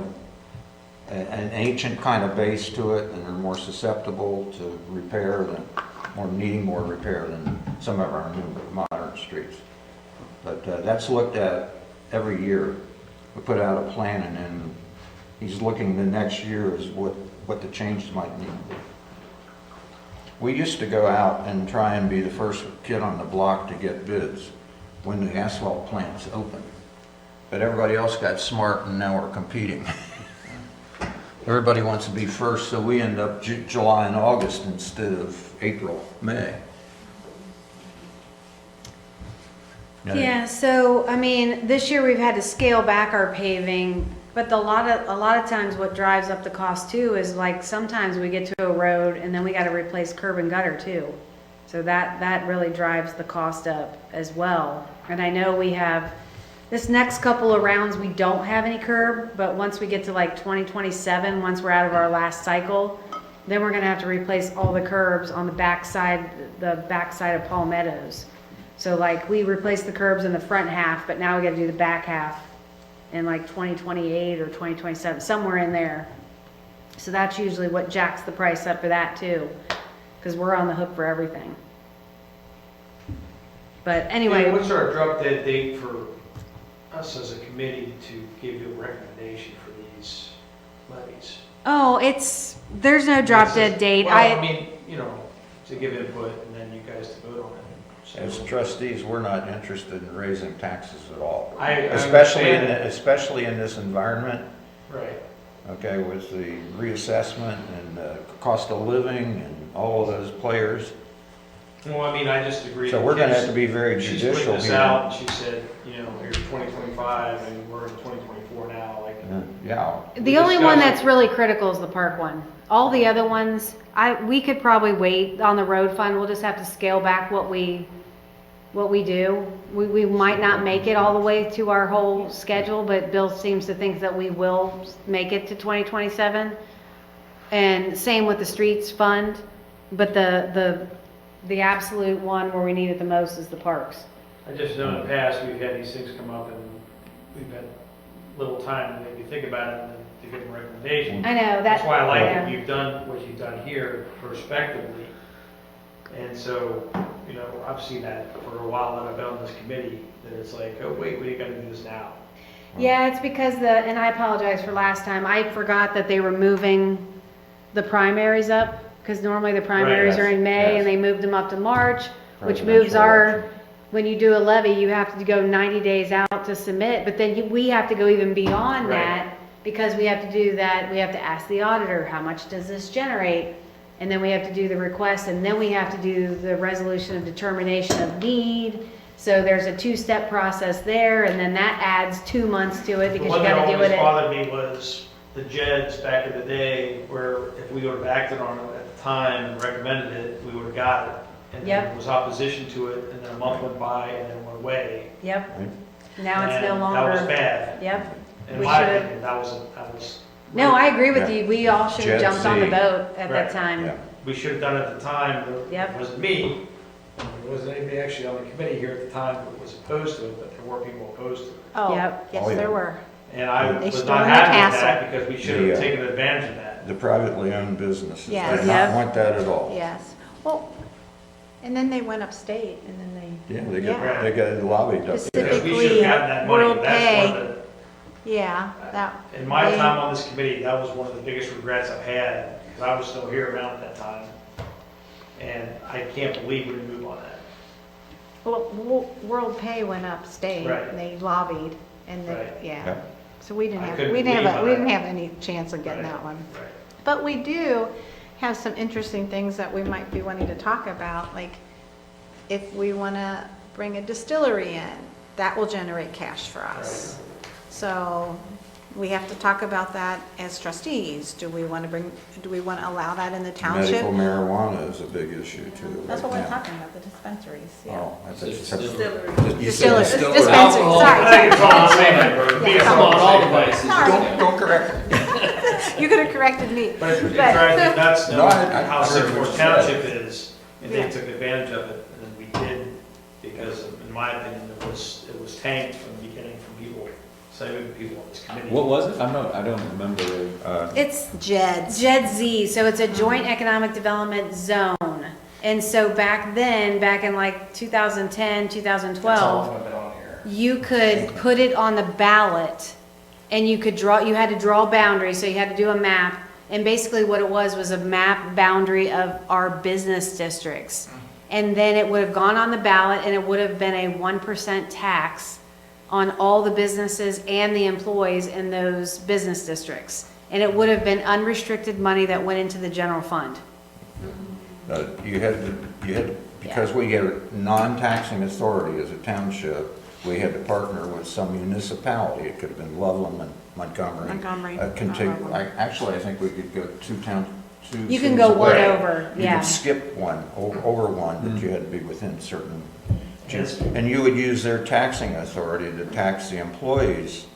an ancient kind of base to it and are more susceptible to repair than, or needing more repair than some of our new modern streets. But that's looked at every year. We put out a plan and then he's looking the next year is what the changes might need. We used to go out and try and be the first kid on the block to get bids when the asphalt plants opened. But everybody else got smart and now we're competing. Everybody wants to be first, so we end up July and August instead of April, May. Yeah, so, I mean, this year we've had to scale back our paving, but a lot of times what drives up the cost too is like sometimes we get to a road and then we gotta replace curb and gutter too. So that really drives the cost up as well. And I know we have, this next couple of rounds, we don't have any curb, but once we get to like 2027, once we're out of our last cycle, then we're gonna have to replace all the curbs on the backside of Palmettos. So like we replaced the curbs in the front half, but now we gotta do the back half in like 2028 or 2027, somewhere in there. So that's usually what jacks the price up for that too, because we're on the hook for everything. But anyway. What's our drop dead date for us as a committee to give you a recommendation for these levies? Oh, there's no drop dead date. Well, I mean, you know, to give input and then you guys to vote on it. So- As trustees, we're not interested in raising taxes at all. I Especially understand in this environment, Right. okay, with the reassessment and the cost of living and all of those players. Well, I mean, I just agree. So we're gonna have to be very She's judicial putting this here. out, and she said, you know, here's 2025, and we're in 2024 now, like. Yeah, The only one that's really critical is the park one. All the other ones, we could probably wait on the road fund. We'll just have to scale back what we do. We might not make it all the way to our whole schedule, but Bill seems to think that we will make it to 2027. And same with the streets fund, but the absolute one where we need it the most is the parks. I just know in the past, we've had these things come up, and we've had little time to maybe think about it and then to give them recommendations. I know, That's why I like yeah. what you've done here prospectively. And so, you know, I've seen that for a while that I've been on this committee, that it's like, oh, wait, we gotta do this now. Yeah, it's because and I apologize for last time, I forgot that they were moving the primaries up, because normally the primaries Right, are in May, yes. and they moved them up to March, which Presidential moves our, election. when you do a levy, you have to go 90 days out to submit, but then we have to go even beyond Right. that, because we have to do that, we have to ask the auditor, how much does this generate? And then we have to do the request, and then we have to do the resolution of determination of need. So there's a 2-step process there, and then that adds 2 months to it, The because you one that gotta do always it at. bothered me was the JEDs back in the day, where if we would have acted on it at the time and recommended it, we would have got it. And then Yep. there was opposition to it, and then a month went by, and then it went away. Yep, Right. now it's no And longer. that was bad. Yep, In We my should've- opinion, that was. no, I agree with Yeah. you, we all should have Jet jumped on the C. boat at that Right. time. Yeah. We should have done it at the time, but Yep. it wasn't me. There wasn't anybody actually on the committee here at the time that was opposed to it, but there were people opposed to it. Oh, Yep. yes, Oh, yeah. there were. And I They was stormed not the happy with castle. that, because we should The, have taken advantage of that. The privately owned businesses, Yes. did Yep. not want that at all. Yes. Well, and then they went upstate, and then Yeah, Yeah. they got lobbied up there. Because we should Specifically, have gotten that money. World That's Pay. one Yeah, that. In my they- time on this committee, that was one of the biggest regrets I've had, because I was still here around at that time. And I can't believe we didn't move on that. Well, World Pay went up state, Right. and they lobbied, and Right. yeah. Yeah. So we didn't I have, couldn't we didn't believe have, we that. didn't have any chance of getting Right. that one. Right. But we do have some interesting things that we might be wanting to talk about, like if we want to bring a distillery in, that will generate cash for us. So we have to talk about that as trustees. Do we want to allow that in the township? Medical marijuana is a big issue too. That's what right we're now. talking about, the dispensaries, yeah. Oh, I thought you said. Distillery. You said Distillery, distillery. dispensary, Alcohol. sorry, I think it's all the sorry. same, bro. Yeah. It's Come all on, the all same. devices. Don't correct me. You could have corrected me. But it drives me nuts No, knowing I how heard sick what Symmes you Township said. is, and Yeah. they took advantage of it, and we did, because in my opinion, it was tanked from the beginning from people, saving people on this committee. What was it? I don't remember. It's JEDs. JEDZ, so it's a Joint Economic Development Zone. And so back then, back in like 2010, That's all 2012, I've been on here. you could put it on the ballot and you had to draw boundaries, so you had to do a map. And basically what it was a map boundary of our business districts. And then it would have gone on the ballot and it would have been a 1% tax on all the businesses and the employees in those business districts. And it would have been unrestricted money that went into the general fund. You had, because we had a non-taxing authority as a township, we had to partner with some municipality. It could have been Loveland and Montgomery. Montgomery, not Loveland. Actually, I think we could go two You can cities go one away. over, You yeah. could skip one, over one, but you had to be within certain. Yes. And you would use their taxing authority to tax the employees.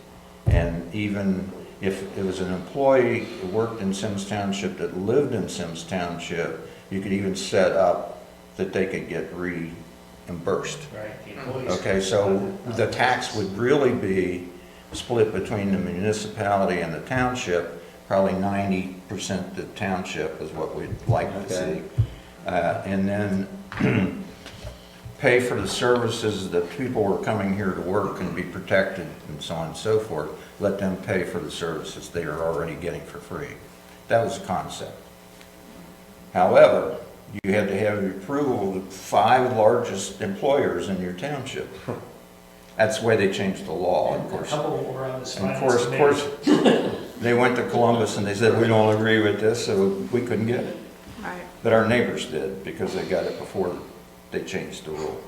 And even if it was an employee who worked in Symmes Township that lived in Symmes Township, you could even set up that they could get reimbursed. Right, the employees. Okay, so the tax would really be split between the municipality and the township, probably 90% the township is what we'd like to Okay. see. And then pay for the services that people were coming here to work and be protected and so on and so forth. Let them pay for the services they are already getting for free. That was the concept. However, you had to have the approval of the 5 largest employers in your township. That's the way they changed the law, of A course. couple were on this And of finance course, committee. they went to Columbus and they said, we don't agree with this, so we couldn't get it. Right. But our neighbors did, because they got it before they changed the rule.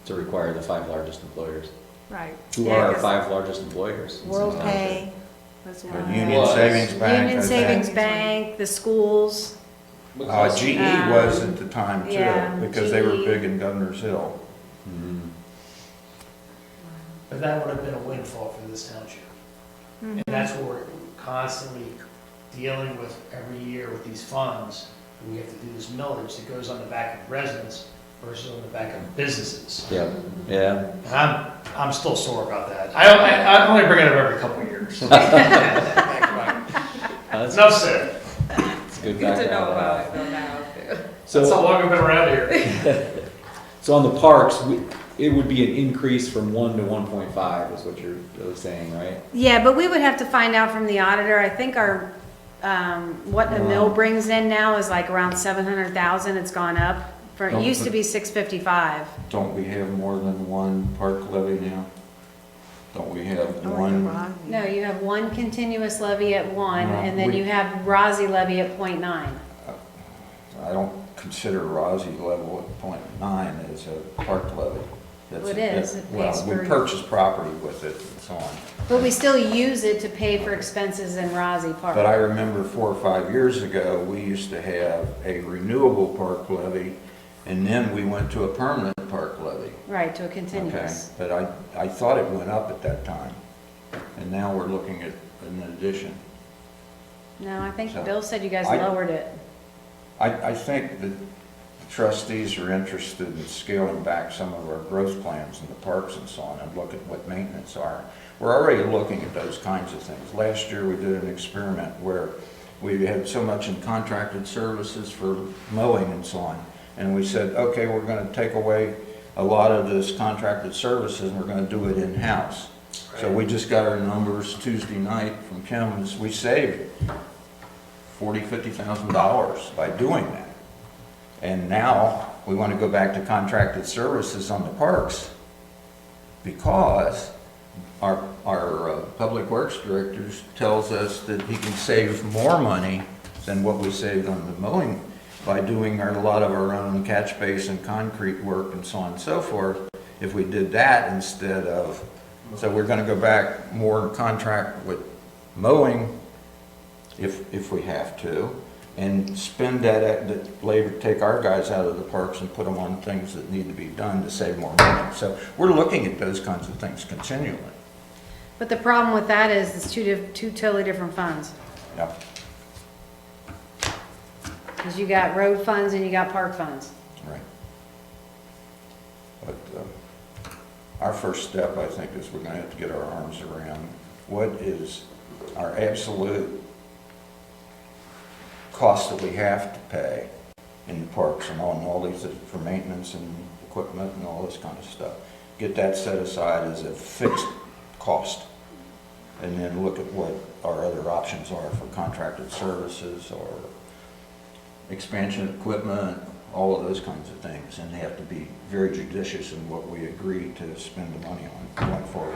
To require the 5 largest employers. Right. Who Yeah, are our 'cause 5 largest employers? in World Symmes Township? Pay was The one. Union Was. Savings Bank. Union I think. Savings Bank, the schools. GE was at the time Yeah, too, because they were GE. big in Governor's Hill. Mhm. But that would have been a windfall for this township. And that's what we're constantly dealing with every year with these funds. We have to do this millage that goes on the back of residents versus on the back of businesses. Yeah, yeah. And I'm still sore about that. I only bring it up every couple of years. That's Enough said. that's good Good to know background. about it, though, now, too. That's how So, long I've been around here. so on the parks, it would be an increase from 1 to 1.5 is what you're really saying, right? Yeah, but we would have to find out from the auditor. I think our, what the mill brings in now is like around 700,000. It's gone up. It used to be 655. Don't we have more than one park levy now? Don't we have one? No, you have one continuous levy at 1, No, and then we- you have ROSI levy at 0.9. I don't consider Rossi level at .9 as a park levy. Well, it is. It pays Well, we for- purchase property with it and so on. But we still use it to pay for expenses in ROSI Park. But I remember 4 or 5 years ago, we used to have a renewable park levy, and then we went to a permanent park levy. Right, to a Okay, continuous. but I thought it went up at that time, and now we're looking at an addition. No, I think So, Bill said you guys I- lowered it. I think that the trustees are interested in scaling back some of our growth plans in the parks and so on, and look at what maintenance are. We're already looking at those kinds of things. Last year, we did an experiment where we had so much in contracted services for mowing and so on, and we said, okay, we're gonna take away a lot of this contracted services, and we're gonna do it in-house. So we just got our numbers Tuesday night from Kim's. We saved $40,000-$50,000 by doing that. And now we want to go back to contracted services on the parks because our public works director tells us that he can save more money than what we saved on the mowing by doing a lot of our own catch basin concrete work and so on and so forth. If we did that instead of, so we're going to go back more in contract with mowing if we have to, and spend that labor, take our guys out of the parks and put them on things that need to be done to save more money. So we're looking at those kinds of things continually. But the problem with that is it's two totally different funds. Yep. Because you got road funds and you got park funds. Right. But our first step, I think, is we're going to have to get our arms around what is our absolute cost that we have to pay in the parks and all these for maintenance and equipment and all this kind of stuff. Get that set aside as a fixed cost, and then look at what our other options are for contracted services or expansion of equipment, all of those kinds of things, and have to be very judicious in what we agree to spend the money on going forward.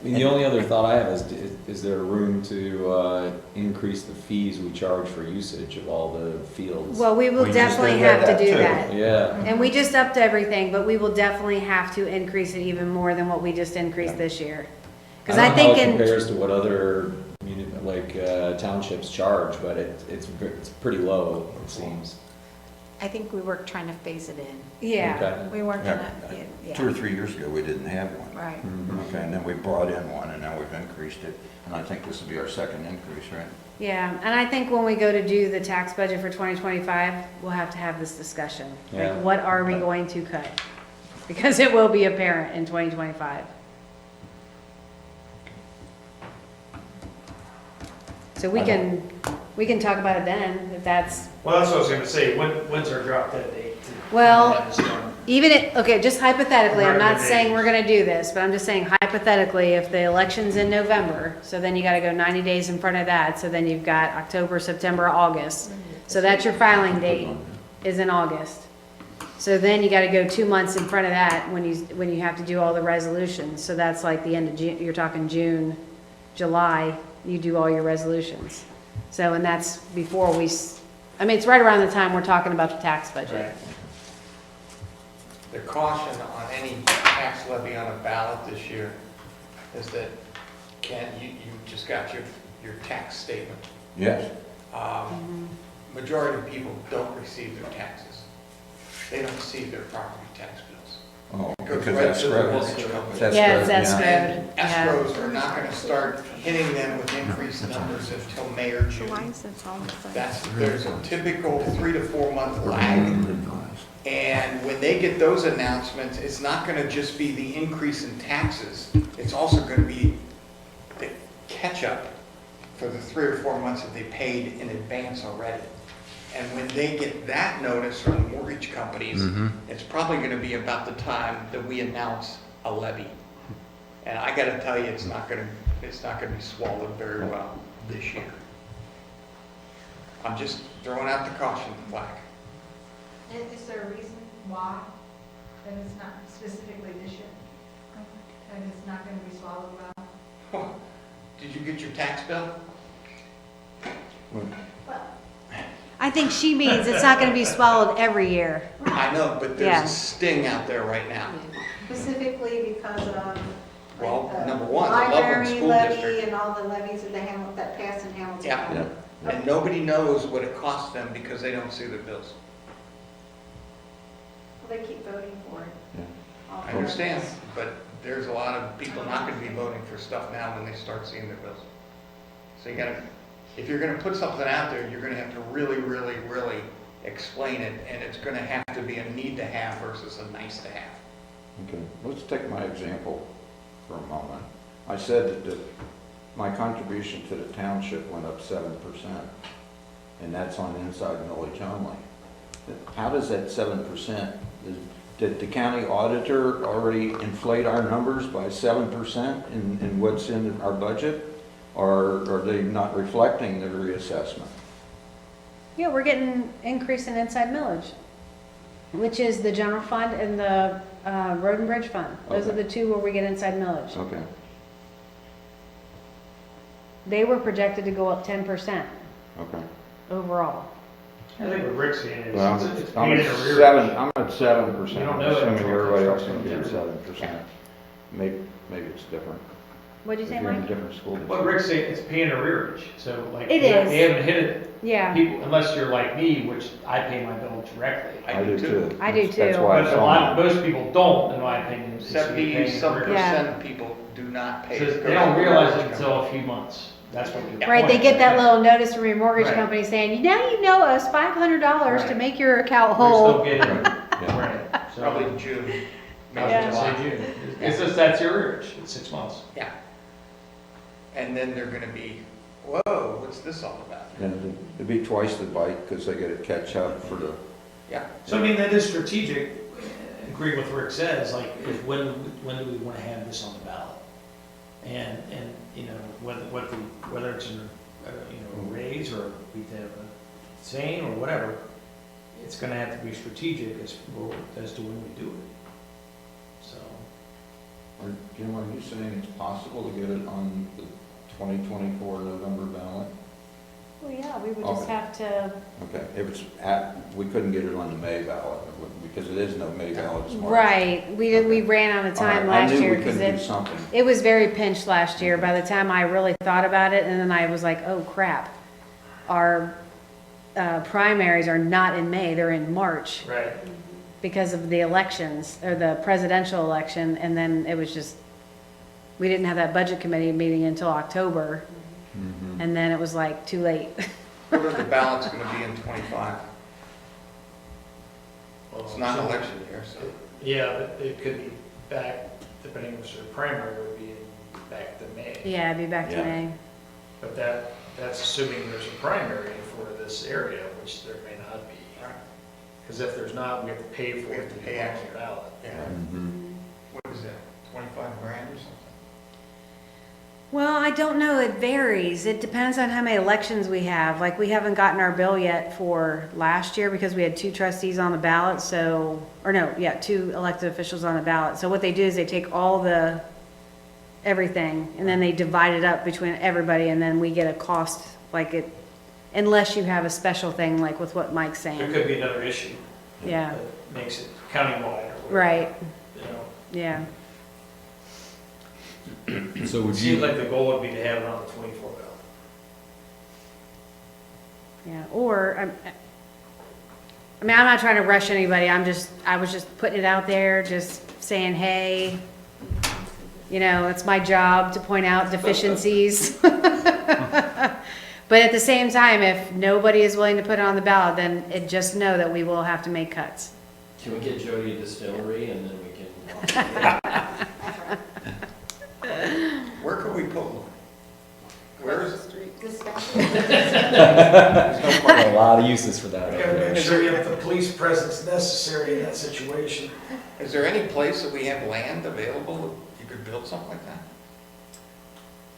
I mean, the only other thought I have is there room to increase the fees we charge for usage of all the fields? Well, we will We just definitely did have to that do too. that. Yeah. And we just upped everything, but we will definitely have to increase it even more than what we just increased Yeah. this year. Because I I don't know think how it in, compares to what other townships charge, but it's pretty low, it seems. I think we were trying to phase it in. yeah, Okay. We weren't Yeah. gonna, yeah, 2 or 3 years ago, we didn't have one. right. Mhm. Okay, and then we brought in one, and now we've increased it, and I think this will be our second increase, right? yeah. And I think when we go to do the tax budget for 2025, we'll have to have this discussion. Yeah. Like, what are we going to cut? Because it will be apparent in 2025. So we can talk about it then, if that's, Well, that's what I was gonna say, when's our drop dead date? Well, even it, okay, just hypothetically, I'm not saying we're gonna do this, but I'm just saying hypothetically, if the election's in November, so then you gotta go 90 days in front of that, so then you've got October, September, August. So that's your filing date, is in August. So then you gotta go 2 months in front of that when you have to do all the resolutions. So that's like the end of June, you're talking June, July, you do all your resolutions. So, and that's before I mean, it's right around the time we're talking about the tax budget. Right. The caution on any tax levy on a ballot this year is that, Ken, you just got your tax statement. Yes. Majority of people don't receive their taxes. They don't see their property tax bills. Oh, It goes because right that's to the escrow. mortgage company. That's Yeah, it's escrow, yeah. escrowed, And yeah. escrows are not gonna start hitting them with increased numbers until May or So why June. is it all the same? There's a typical 3 to 4 month lag. And when they get those announcements, it's not gonna just be the increase in taxes, it's also gonna be the catch-up for the 3 or 4 months that they paid in advance already. And when they get that notice from the mortgage companies, it's probably gonna be about the time that we announce a levy. And I gotta tell you, it's not gonna be swallowed very well this year. I'm just throwing out the caution flag. And is there a reason why that it's not specifically this year? And it's not going to be swallowed well? Did you get your tax bill? I think she means it's not gonna be swallowed every year. I know, but there's Yeah. a sting out there right now. Specifically because of, Well, like, the number one, the Loveland library School levy District. and all the levies that that pass in Hamilton Yeah. County. And nobody knows what it costs them because they don't see their bills. Well, they keep voting for it. Yeah. All I understand, parents. but there's a lot of people not gonna be voting for stuff now when they start seeing their bills. So you gotta, if you're gonna put something out there, you're gonna have to really, really, really explain it, and it's gonna have to be a need to have versus a nice to have. Okay, let's take my example for a moment. I said that my contribution to the township went up 7%, and that's on inside millage only. How does that 7%, did the county auditor already inflate our numbers by 7% in what's in our budget? Or are they not reflecting the reassessment? Yeah, we're getting increase in inside millage, which is the general fund and the road and bridge fund. Those are Okay. the two where we get inside millage. Okay. They were projected to go up 10% Okay. overall. I think what Rick's saying is, Well, it's I'm paid at in arrears. 7%. I'm at 7%. You don't I'm know that assuming until everybody else construction can get comes in. 7%. Maybe it's different. What'd you If say, you're in a Mike? different school What district. Rick's saying, it's paying arrearage, so like. It they- is. They haven't hit it, Yeah, people, unless you're like me, which I pay my bill directly. I do too. I do That's too. why But it's a lot, on. most people don't, in my opinion. It should be paying 70-some arrears. percent of people do not pay. So It they goes don't to the realize mortgage it until a few months. That's what you're. right, they get that little notice from your mortgage Right. company saying, now you know us $500 to Right. make your account We're still whole. getting, Yeah. right. So- Probably June, I was maybe gonna July. say June. It's just, that's your arrears, it's 6 months. Yeah. And then they're gonna be, whoa, what's this all about? And it'd be twice the bite because they gotta catch up for the, Yeah. So I mean, that is strategic, agree with Rick says, like, is when do we wanna have this on the ballot? And, you know, whether it's a raise or we have a saying or whatever, it's gonna have to be strategic as to when we do it. So, Jim, are you saying it's possible to get it on the 2024 November ballot? Well, yeah, we would just Okay. have to, Okay, if it's we couldn't get it on the May ballot because it is no May ballot. It's March. right, we ran out of All right, time last year I knew we because couldn't do it, something. it was very pinched last year by the time I really thought about it, and then I was like, oh crap. Our primaries are not in May, they're in March right. because of the elections, or the presidential election, and then it was just, we didn't have that budget committee meeting until October, Mhm. and then it was like, too late. What are the ballots gonna be in 25? It's not an election year, so. Yeah, but it could be back, depending on which the primary would be back to May. Yeah, I'd be back to Yeah. May. But that's assuming there's a primary for this area, which there may not be. Right. Because if there's not, we have to pay for We have it to to pay be on extra. the ballot. Yeah. Mhm. What is that, 25 grand or something? Well, I don't know, it varies. It depends on how many elections we have. Like, we haven't gotten our bill yet for last year because we had 2 trustees on the ballot, so, or no, yeah, 2 elected officials on the ballot. So what they do is they take all the, everything, and then they divide it up between everybody, and then we get a cost, like it, unless you have a special thing, like with what Mike's There saying. could be another issue. Yeah. That makes it countywide or whatever. Right, You know, yeah. So it would seems you, like the goal would be to have it on the 24 ballot. Yeah, or, I mean, I'm not trying to rush anybody, I was just putting it out there, just saying, hey, you know, it's my job to point out deficiencies. But at the same time, if nobody is willing to put it on the ballot, then just know that we will have to make cuts. Can we get Jody a distillery and then we can? Where could we put one? Where is it? a lot of uses for that. We gotta make sure you have the police presence necessary in that situation. Is there any place that we have land available that you could build something like that?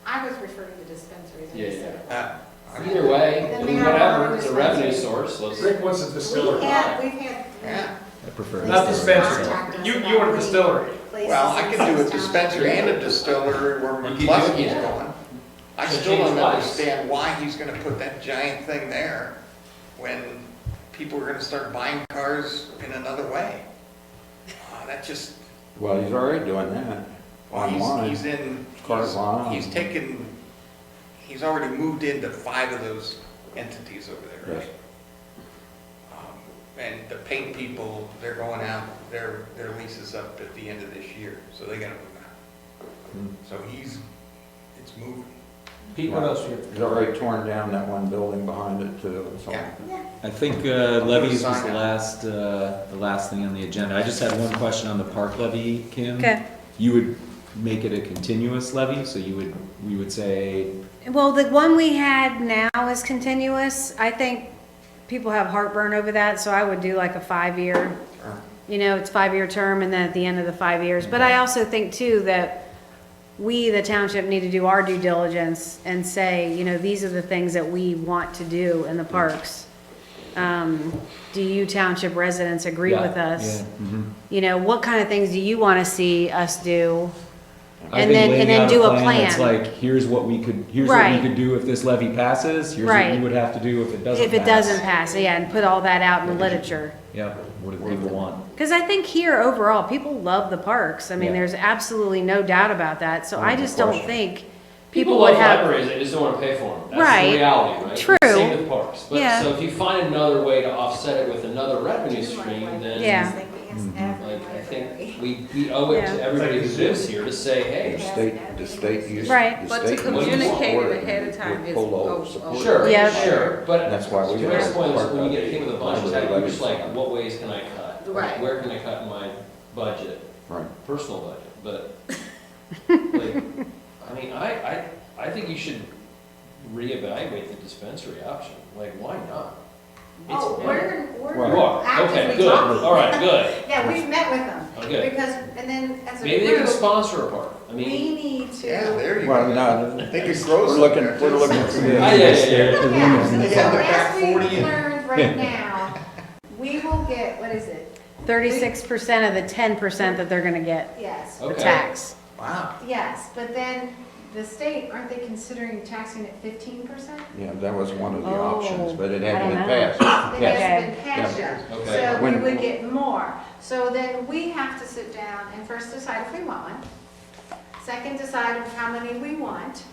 I was referring to dispensaries. Yeah, yeah. Okay. Either way, Then I mean, there are whatever, it's a revenue dispensaries. source, let's. Rick wants a distillery. We've had. Yeah. I prefer. Not Contact dispensary. us You about want a distillery. places Well, I in could do a Symmes dispensary and a distillery where You could do- McCluskey's yeah. going. I Could still change don't twice. understand why he's gonna put that giant thing there when people are gonna start buying cars in another way. That just, Well, he's already doing that online. he's in, Cars online. he's taken, he's already moved into 5 of those entities over there, Yes. right? And the paint people, they're going out, their lease is up at the end of this year, so they gotta move out. Hmm. So it's moving. Pete, what else do you have? He's already torn down that one building behind it too. So. Yeah. I think levies was Sign the last thing on the agenda. I just had one question on the park levy, Kim. Okay. You would make it a continuous levy, so we would say, Well, the one we had now is continuous. I think people have heartburn over that, so I would do like a 5-year. You know, it's 5-year term and then at the end of the 5 years. But I also think too that we, the township, need to do our due diligence and say, you know, these are the things that we want to do in the parks. Do you township residents agree Yeah, with us? yeah, mhm. You know, what kind of things do you want to see us do? I And think then- laying and then out do a That's plan. like, here's what we Right. could do if this levy passes, here's what Right. you would have to do if it doesn't pass. If it doesn't pass, yeah, and put all that out in the literature. Yep, what do people want? Because I think here overall, people love the parks. I mean, Yeah. there's absolutely no doubt about that. So I No just don't question. think People people would love have. libraries, they just don't wanna pay for them. That's Right. the reality, right? True. Same with parks. But, Yeah. so if you find another way to offset it with another revenue stream, then. Yeah. Like, I think we owe it to Yeah. everybody who lives here to say, hey, The state used. Right. the But to state used communicate support it ahead of time with is- COLA oh, support. sure, Yeah. sure, but That's why we to Eric's have point, is park when you get hit levy. with a bunch of that, you're just like, what ways can I cut? Right. Where can I cut in my budget, Right. personal budget, but, like, I mean, I think you should reevaluate the dispensary option, like, why not? It's Oh, better. we're You are, okay, actively good, talking. all right, good, Yeah, we've met with them. okay. Because, and then as a Maybe they can group, sponsor a park, I we mean, need to. Yeah, there you Well, go. no, They could grow we're looking, some we're there, looking too. for Yeah, yeah, yeah. Look at it. They So got their back as we've 40 in. learned right now, we will get, what is it? 36% of the 10% that they're going to get Yes, the Okay. tax. Wow. yes, but then the state, aren't they considering taxing at 15%? Yeah, that was one of the Oh, options, but it I hadn't don't been know. passed. It Yeah. hasn't been passed yet. Okay. So we When- would get more. So then we have to sit down and first decide if we want one. Second, decide how many we want.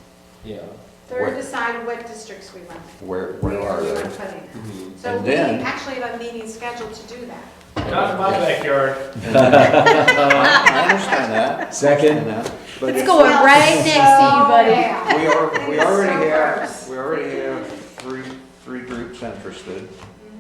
yeah. What- Third, decide what districts we want. Where are we they? want to put in. Mhm. So And we then- actually have a meeting scheduled to do that. Not in my backyard. I understand that. Second. I understand that, but It's it's- going right next to you, buddy. Yeah. we It's already so have, close. we already have three groups interested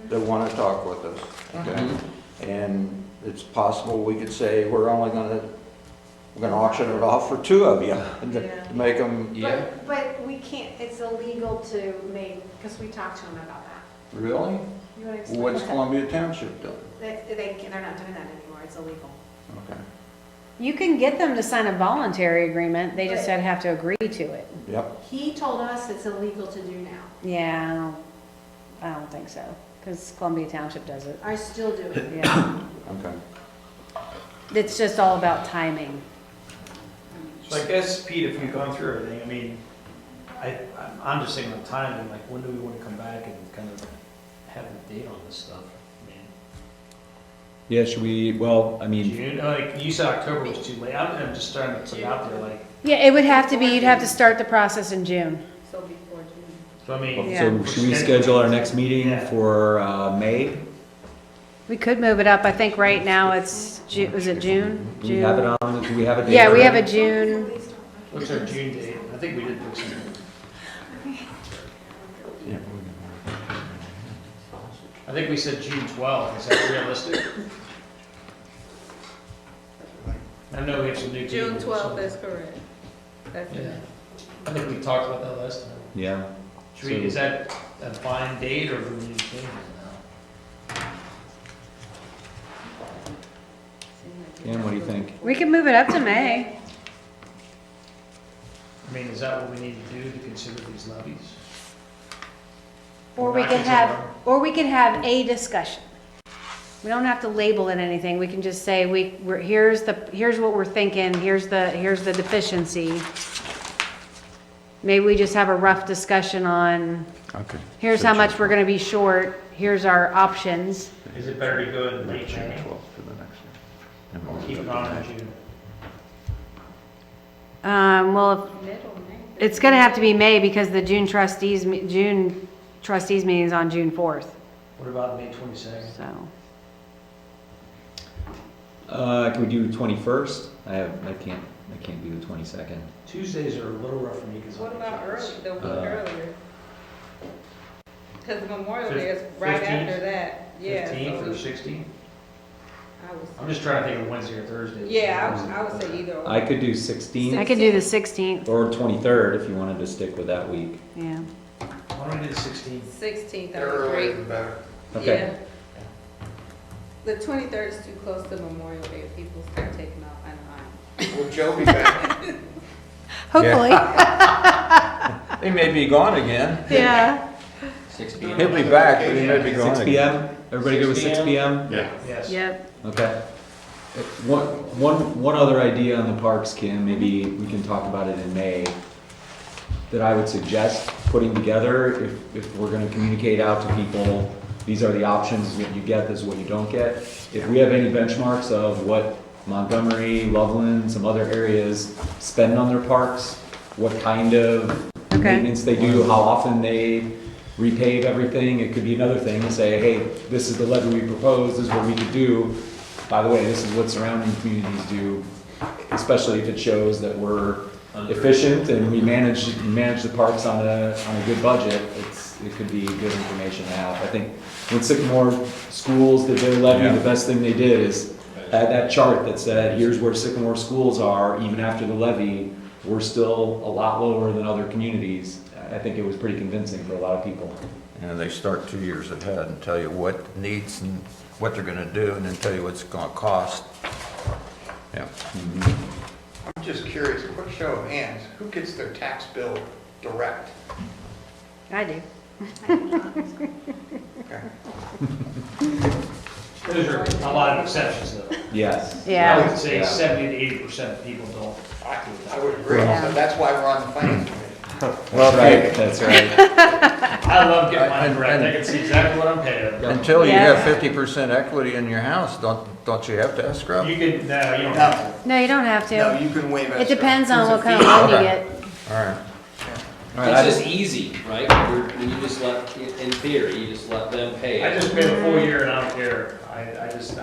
that want to talk with us, okay? Mhm. And it's possible we could say, we're gonna auction it off for 2 of you, and to make them, Yeah, But we can't, it's illegal to make, because we talked to them about that. really? You want to explain What's that? Columbia Township doing? They're not doing that anymore, it's illegal. Okay, You can get them to sign a voluntary agreement. They just have to agree to it. yep. He told us it's illegal to do now. Yeah, I don't think so, because Columbia Township does it. I still do it. Yeah. Okay. It's just all about timing. So I guess, Pete, if we've gone through everything, I mean, I'm just thinking of timing, like, when do we want to come back and kind of have a date on this stuff? I mean, Yeah, should we, well, I mean, June, like, you said October was too late, I'm just trying to put it out there, like, Yeah, it would have to be, you'd have to start the process in June. So before June. so I mean. Yeah. so should we schedule our next meeting Yeah. for May? We could move it up. I think right now it's, was it June? Do we have it on, do we have a date? Yeah, we have a already? June. What's our June date? I think we did put some. Yeah. I think we said June 12th, is that realistic? I know we have some new people. June so- 12th, that's correct. That's Yeah, it. I think we talked about that last time. Yeah. Should we, is that a fine date or do we need to change it now? Ken, what do you think? We could move it up to May. I mean, is that what we need to do to consider these levies? Or we Not could have, consider- or we could have a discussion. We don't have to label it anything. We can just say, here's what we're thinking, here's the deficiency. Maybe we just have a rough discussion on, Okay. here's how much we're gonna be short, here's our options. Is it better to go in late June May 12th for the next or one. keep it on in June? Well, it's gonna have to be May because the June trustees meeting is on June 4th, What about May 22nd? so. Can we do 21st? I can't do the 22nd. Tuesdays are a little rough for me because. What about early, the week Uh, earlier? Because Memorial Day is right 15th? after that, yeah. 15th so or we- 16th? I I'm was- just trying to think of Wednesday or Thursday. Yeah, I would say either. or. I could do 16th I could do the 16th, or 23rd if you wanted to stick with that week. yeah. Why don't we do the 16th? 16th, The I would earlier agree. the better. Okay. Yeah. The 23rd is too close to Memorial Day. People start taking off. I know. Will Joe be back? Hopefully, He may be gone again. yeah. 6 p.m. He'll be back, but he may be gone 6 again. PM? Everybody good with 6 PM? Yeah. Yes. Yep. Okay. One other idea on the parks, Kim, maybe we can talk about it in May, that I would suggest putting together if we're gonna communicate out to people, these are the options, this is what you get, this is what you don't get. If we have any benchmarks of what Montgomery, Loveland, some other areas spend on their parks, what kind of Okay. maintenance they do, how often they repave everything, it could be another thing to say, hey, this is the levy we propose, this is what we could do. By the way, this is what surrounding communities do, especially if it shows that we're efficient and we manage the parks on a good budget. It could be good information to have. I think when Sycamore Schools did their levy, Yeah. the best thing they did is had that chart that said, here's where Sycamore Schools are, even after the levy, we're still a lot lower than other communities. I think it was pretty convincing for a lot of people. And they start 2 years ahead and tell you what needs and what they're gonna do, and then tell you what it's gonna cost. Yeah. I'm just curious, quick show of hands, who gets their tax bill direct? I do. Okay. Those are a lot of exceptions though. Yes. I Yeah. would say Yeah. 70 to 80% of people don't. I would agree, so that's why we're on the finance committee. Well, Right, that's right. I love getting mine direct. I can see exactly what I'm paying. Until you Yeah. have 50% equity in your house, don't you have to escrow? You can, no, you don't have to. No, you don't have No, to. you can waive It depends on what kind of loan you get. All right. All right, It's just easy, right? When you just let, in theory, you just let them pay it. I just pay the full year and I don't care. I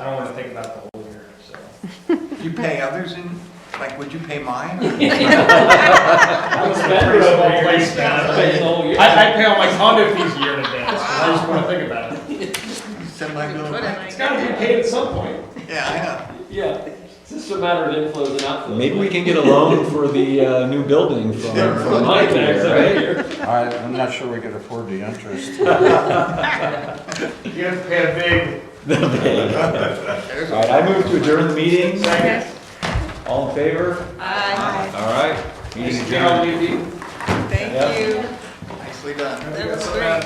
don't want to think about the whole year, so. You pay others in, like, would you pay mine? I'm a spender of all places, I'm paying the whole year. I pay all my condo fees a year in advance, 'cause I just want to think about it. Send my bill. It's got to be paid at some point. Yeah, I know. Yeah, it's just a matter of inflows and outflows. maybe we can get a loan for the new building from Mike there, right? I'm not sure we could afford the interest. You have to pay a big. There's All right, I move to adjourn the meeting. Second. All in favor? Aye. All right. Meeting Nice to meet all adjourned. you people. Thank Yeah. you. Nicely done. That was great.